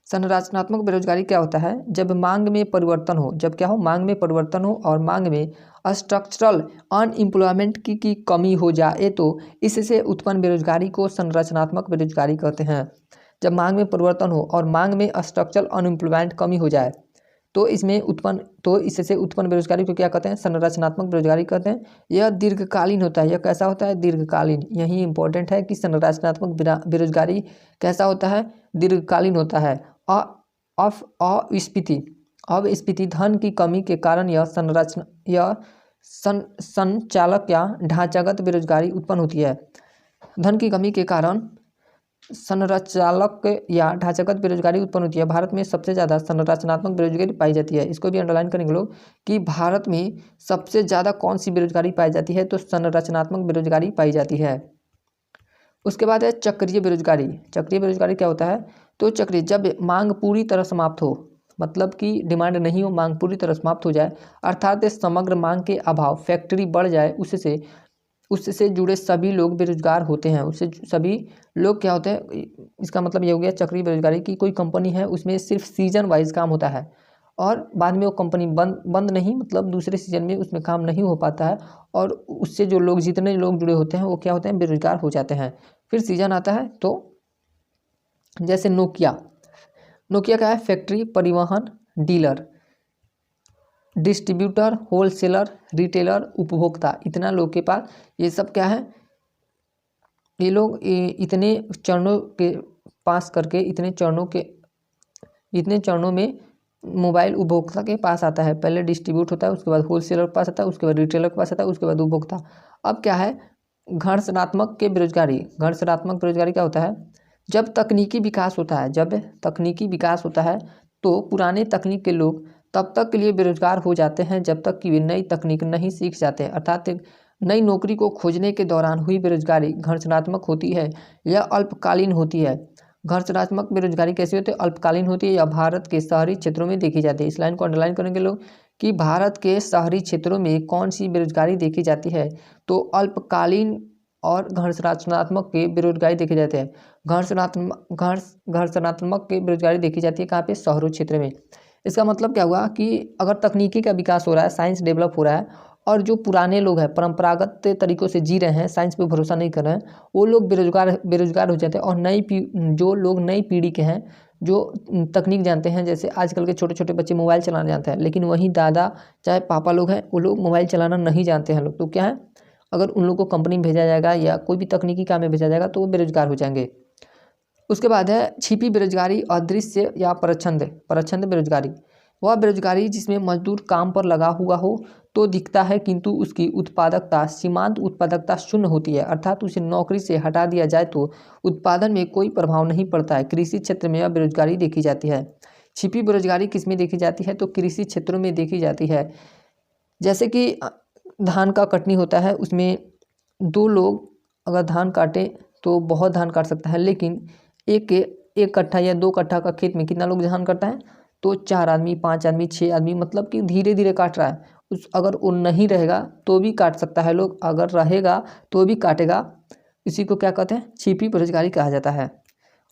संरचनात्मक बेरोजगारी क्या होता है, जब मांग में परिवर्तन हो, जब क्या हो, मांग में परिवर्तन हो और मांग में स्ट्रक्चरल अनएम्प्लॉयमेंट की कमी हो जाए तो इससे उत्पन्न बेरोजगारी को संरचनात्मक बेरोजगारी कहते हैं। जब मांग में परिवर्तन हो और मांग में स्ट्रक्चरल अनएम्प्लॉयमेंट कमी हो जाए तो इससे उत्पन्न बेरोजगारी को क्या कहते हैं, संरचनात्मक बेरोजगारी कहते हैं। यह दीर्घकालीन होता है। यह कैसा होता है, दीर्घकालीन। यही इंपॉर्टेंट है कि संरचनात्मक बेरोजगारी कैसा होता है, दीर्घकालीन होता है। अस्फीति धन की कमी के कारण यह संचालक या ढांचागत बेरोजगारी उत्पन्न होती है। धन की कमी के कारण संरचनात्मक या ढांचागत बेरोजगारी उत्पन्न होती है। भारत में सबसे ज़्यादा संरचनात्मक बेरोजगारी पाई जाती है। इसको भी अंडरलाइन करेंगे लोग कि भारत में सबसे ज़्यादा कौन सी बेरोजगारी पाई जाती है, तो संरचनात्मक बेरोजगारी पाई जाती है। उसके बाद है चक्रीय बेरोजगारी। चक्रीय बेरोजगारी क्या होता है, तो चक्रीय जब मांग पूरी तरह समाप्त हो, मतलब कि डिमांड नहीं हो, मांग पूरी तरह समाप्त हो जाए, अर्थात समग्र मांग के अभाव फैक्ट्री बढ़ जाए, उससे जुड़े सभी लोग बेरोजगार होते हैं। उससे सभी लोग क्या होते हैं, इसका मतलब ये हो गया चक्रीय बेरोजगारी की कोई कंपनी है उसमें सिर्फ सीजन वाइज काम होता है और बाद में वो कंपनी बंद नहीं, मतलब दूसरे सीजन में उसमें काम नहीं हो पाता है, और उससे जो लोग, जितने लोग जुड़े होते हैं वो क्या होते हैं, बेरोजगार हो जाते हैं। फिर सीजन आता है तो जैसे नोकिया क्या है, फैक्ट्री, परिवहन, डीलर, डिस्ट्रीब्यूटर, होलसेलर, रिटेलर, उपभोक्ता, इतना लोग के पास ये सब क्या है, ये लोग इतने चरणों के पास करके इतने चरणों में मोबाइल उपभोक्ता के पास आता है। पहले डिस्ट्रीब्यूट होता है, उसके बाद होलसेलर के पास आता है, उसके बाद रिटेलर के पास आता है, उसके बाद उपभोक्ता। अब क्या है, घर्षणात्मक बेरोजगारी क्या होता है, जब तकनीकी विकास होता है तो पुराने तकनीक के लोग तब तक के लिए बेरोजगार हो जाते हैं जब तक कि वे नई तकनीक नहीं सीख जाते हैं। अर्थात नई नौकरी को खोजने के दौरान हुई बेरोजगारी घर्षणात्मक होती है या अल्पकालीन होती है। घर्षणात्मक बेरोजगारी कैसी होती है, अल्पकालीन होती है या भारत के शहरी क्षेत्रों में देखी जाती है। इस लाइन को अंडरलाइन करेंगे लोग कि भारत के शहरी क्षेत्रों में कौन सी बेरोजगारी देखी जाती है, तो अल्पकालीन और घर्षणात्मक के बेरोजगारी देखे जाते हैं। घर्षणात्मक के बेरोजगारी देखी जाती है कहाँ पे, शहरों क्षेत्र में। इसका मतलब क्या हुआ कि अगर तकनीकी का विकास हो रहा है, साइंस डेवलप हो रहा है, और जो पुराने लोग हैं परंपरागत तरीक़ों से जी रहे हैं, साइंस पे भरोसा नहीं कर रहे हैं, वो लोग बेरोजगार हो जाते हैं। और जो लोग नई पीढ़ी के हैं, जो तकनीक जानते हैं, जैसे आजकल के छोटे छोटे बच्चे मोबाइल चलाना जानते हैं, लेकिन वहीं दादा चाहे पापा लोग हैं वो लोग मोबाइल चलाना नहीं जानते हैं लोग, तो क्या है, अगर उन लोग को कंपनी में भेजा जाएगा या कोई भी तकनीकी काम में भेजा जाएगा तो वो बेरोजगार हो जाएंगे। उसके बाद है छिपी बेरोजगारी, अदृश्य या परछंद बेरोजगारी। वह बेरोजगारी जिसमें मजदूर काम पर लगा हुआ हो तो दिखता है किंतु उसकी सीमांत उत्पादकता शून्य होती है, अर्थात उसे नौकरी से हटा दिया जाए तो उत्पादन में कोई प्रभाव नहीं पड़ता है। कृषि क्षेत्र में यह बेरोजगारी देखी जाती है। छिपी बेरोजगारी किस में देखी जाती है, तो कृषि क्षेत्रों में देखी जाती है। जैसे कि धान का कटनी होता है, उसमें 2 लोग अगर धान काटें तो बहुत धान काट सकता है, लेकिन एक कट्ठा या 2 कट्ठा का खेत में कितना लोग धान काटता है, तो 4 आदमी, 5 आदमी, 6 आदमी, मतलब कि धीरे धीरे काट रहा है। अगर वो नहीं रहेगा तो भी काट सकता है लोग, अगर रहेगा तो भी काटेगा। इसी को क्या कहते हैं? छिपी बेरोजगारी कहा जाता है।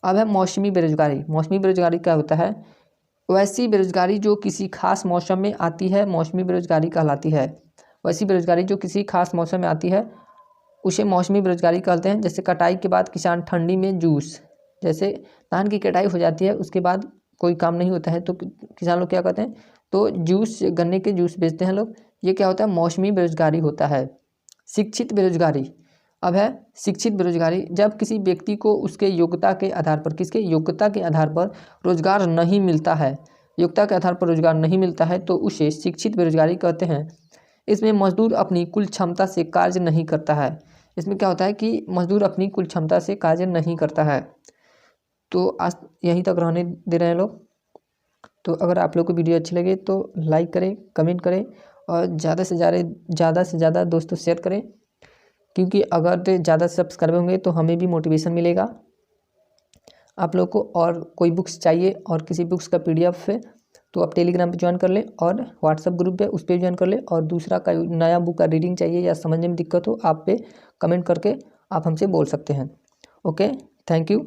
अब है मौसमी बेरोजगारी। मौसमी बेरोजगारी क्या होता है? वैसी बेरोजगारी जो किसी खास मौसम में आती है, मौसमी बेरोजगारी कहलाती है। वैसी बेरोजगारी जो किसी खास मौसम में आती है उसे मौसमी बेरोजगारी कहते हैं। जैसे कटाई के बाद किसान ठंडी में जूस, जैसे धान की कटाई हो जाती है उसके बाद कोई काम नहीं होता है तो किसान लोग क्या करते हैं? तो जूस, गन्ने के जूस बेचते हैं लोग। ये क्या होता है? मौसमी बेरोजगारी होता है। शिक्षित बेरोजगारी। अब है शिक्षित बेरोजगारी, जब किसी व्यक्ति को उसके योग्यता के आधार पर, किसके योग्यता के आधार पर रोजगार नहीं मिलता है, योग्यता के आधार पर रोजगार नहीं मिलता है तो उसे शिक्षित बेरोजगारी कहते हैं। इसमें मजदूर अपनी कुल क्षमता से कार्य नहीं करता है। इसमें क्या होता है कि मजदूर अपनी कुल क्षमता से कार्य नहीं करता है। तो आज यहीं तक रहने दे रहे हैं लोग। तो अगर आप लोग को वीडियो अच्छी लगे तो लाइक करें, कमेंट करें और ज़्यादा से ज़्यादा दोस्तों शेयर करें, क्योंकि अगर ज़्यादा सब्सक्राइबर होंगे तो हमें भी मोटिवेशन मिलेगा। आप लोग को और कोई बुक्स चाहिए और किसी बुक्स का PDF है तो आप टेलीग्राम पे ज्वाइन कर लें और व्हाट्सएप ग्रुप है उस पर ज्वाइन कर लें। और दूसरा का नया बुक का रीडिंग चाहिए या समझने में दिक्कत हो आप पे कमेंट करके आप हमसे बोल सकते हैं। Okay, thank you.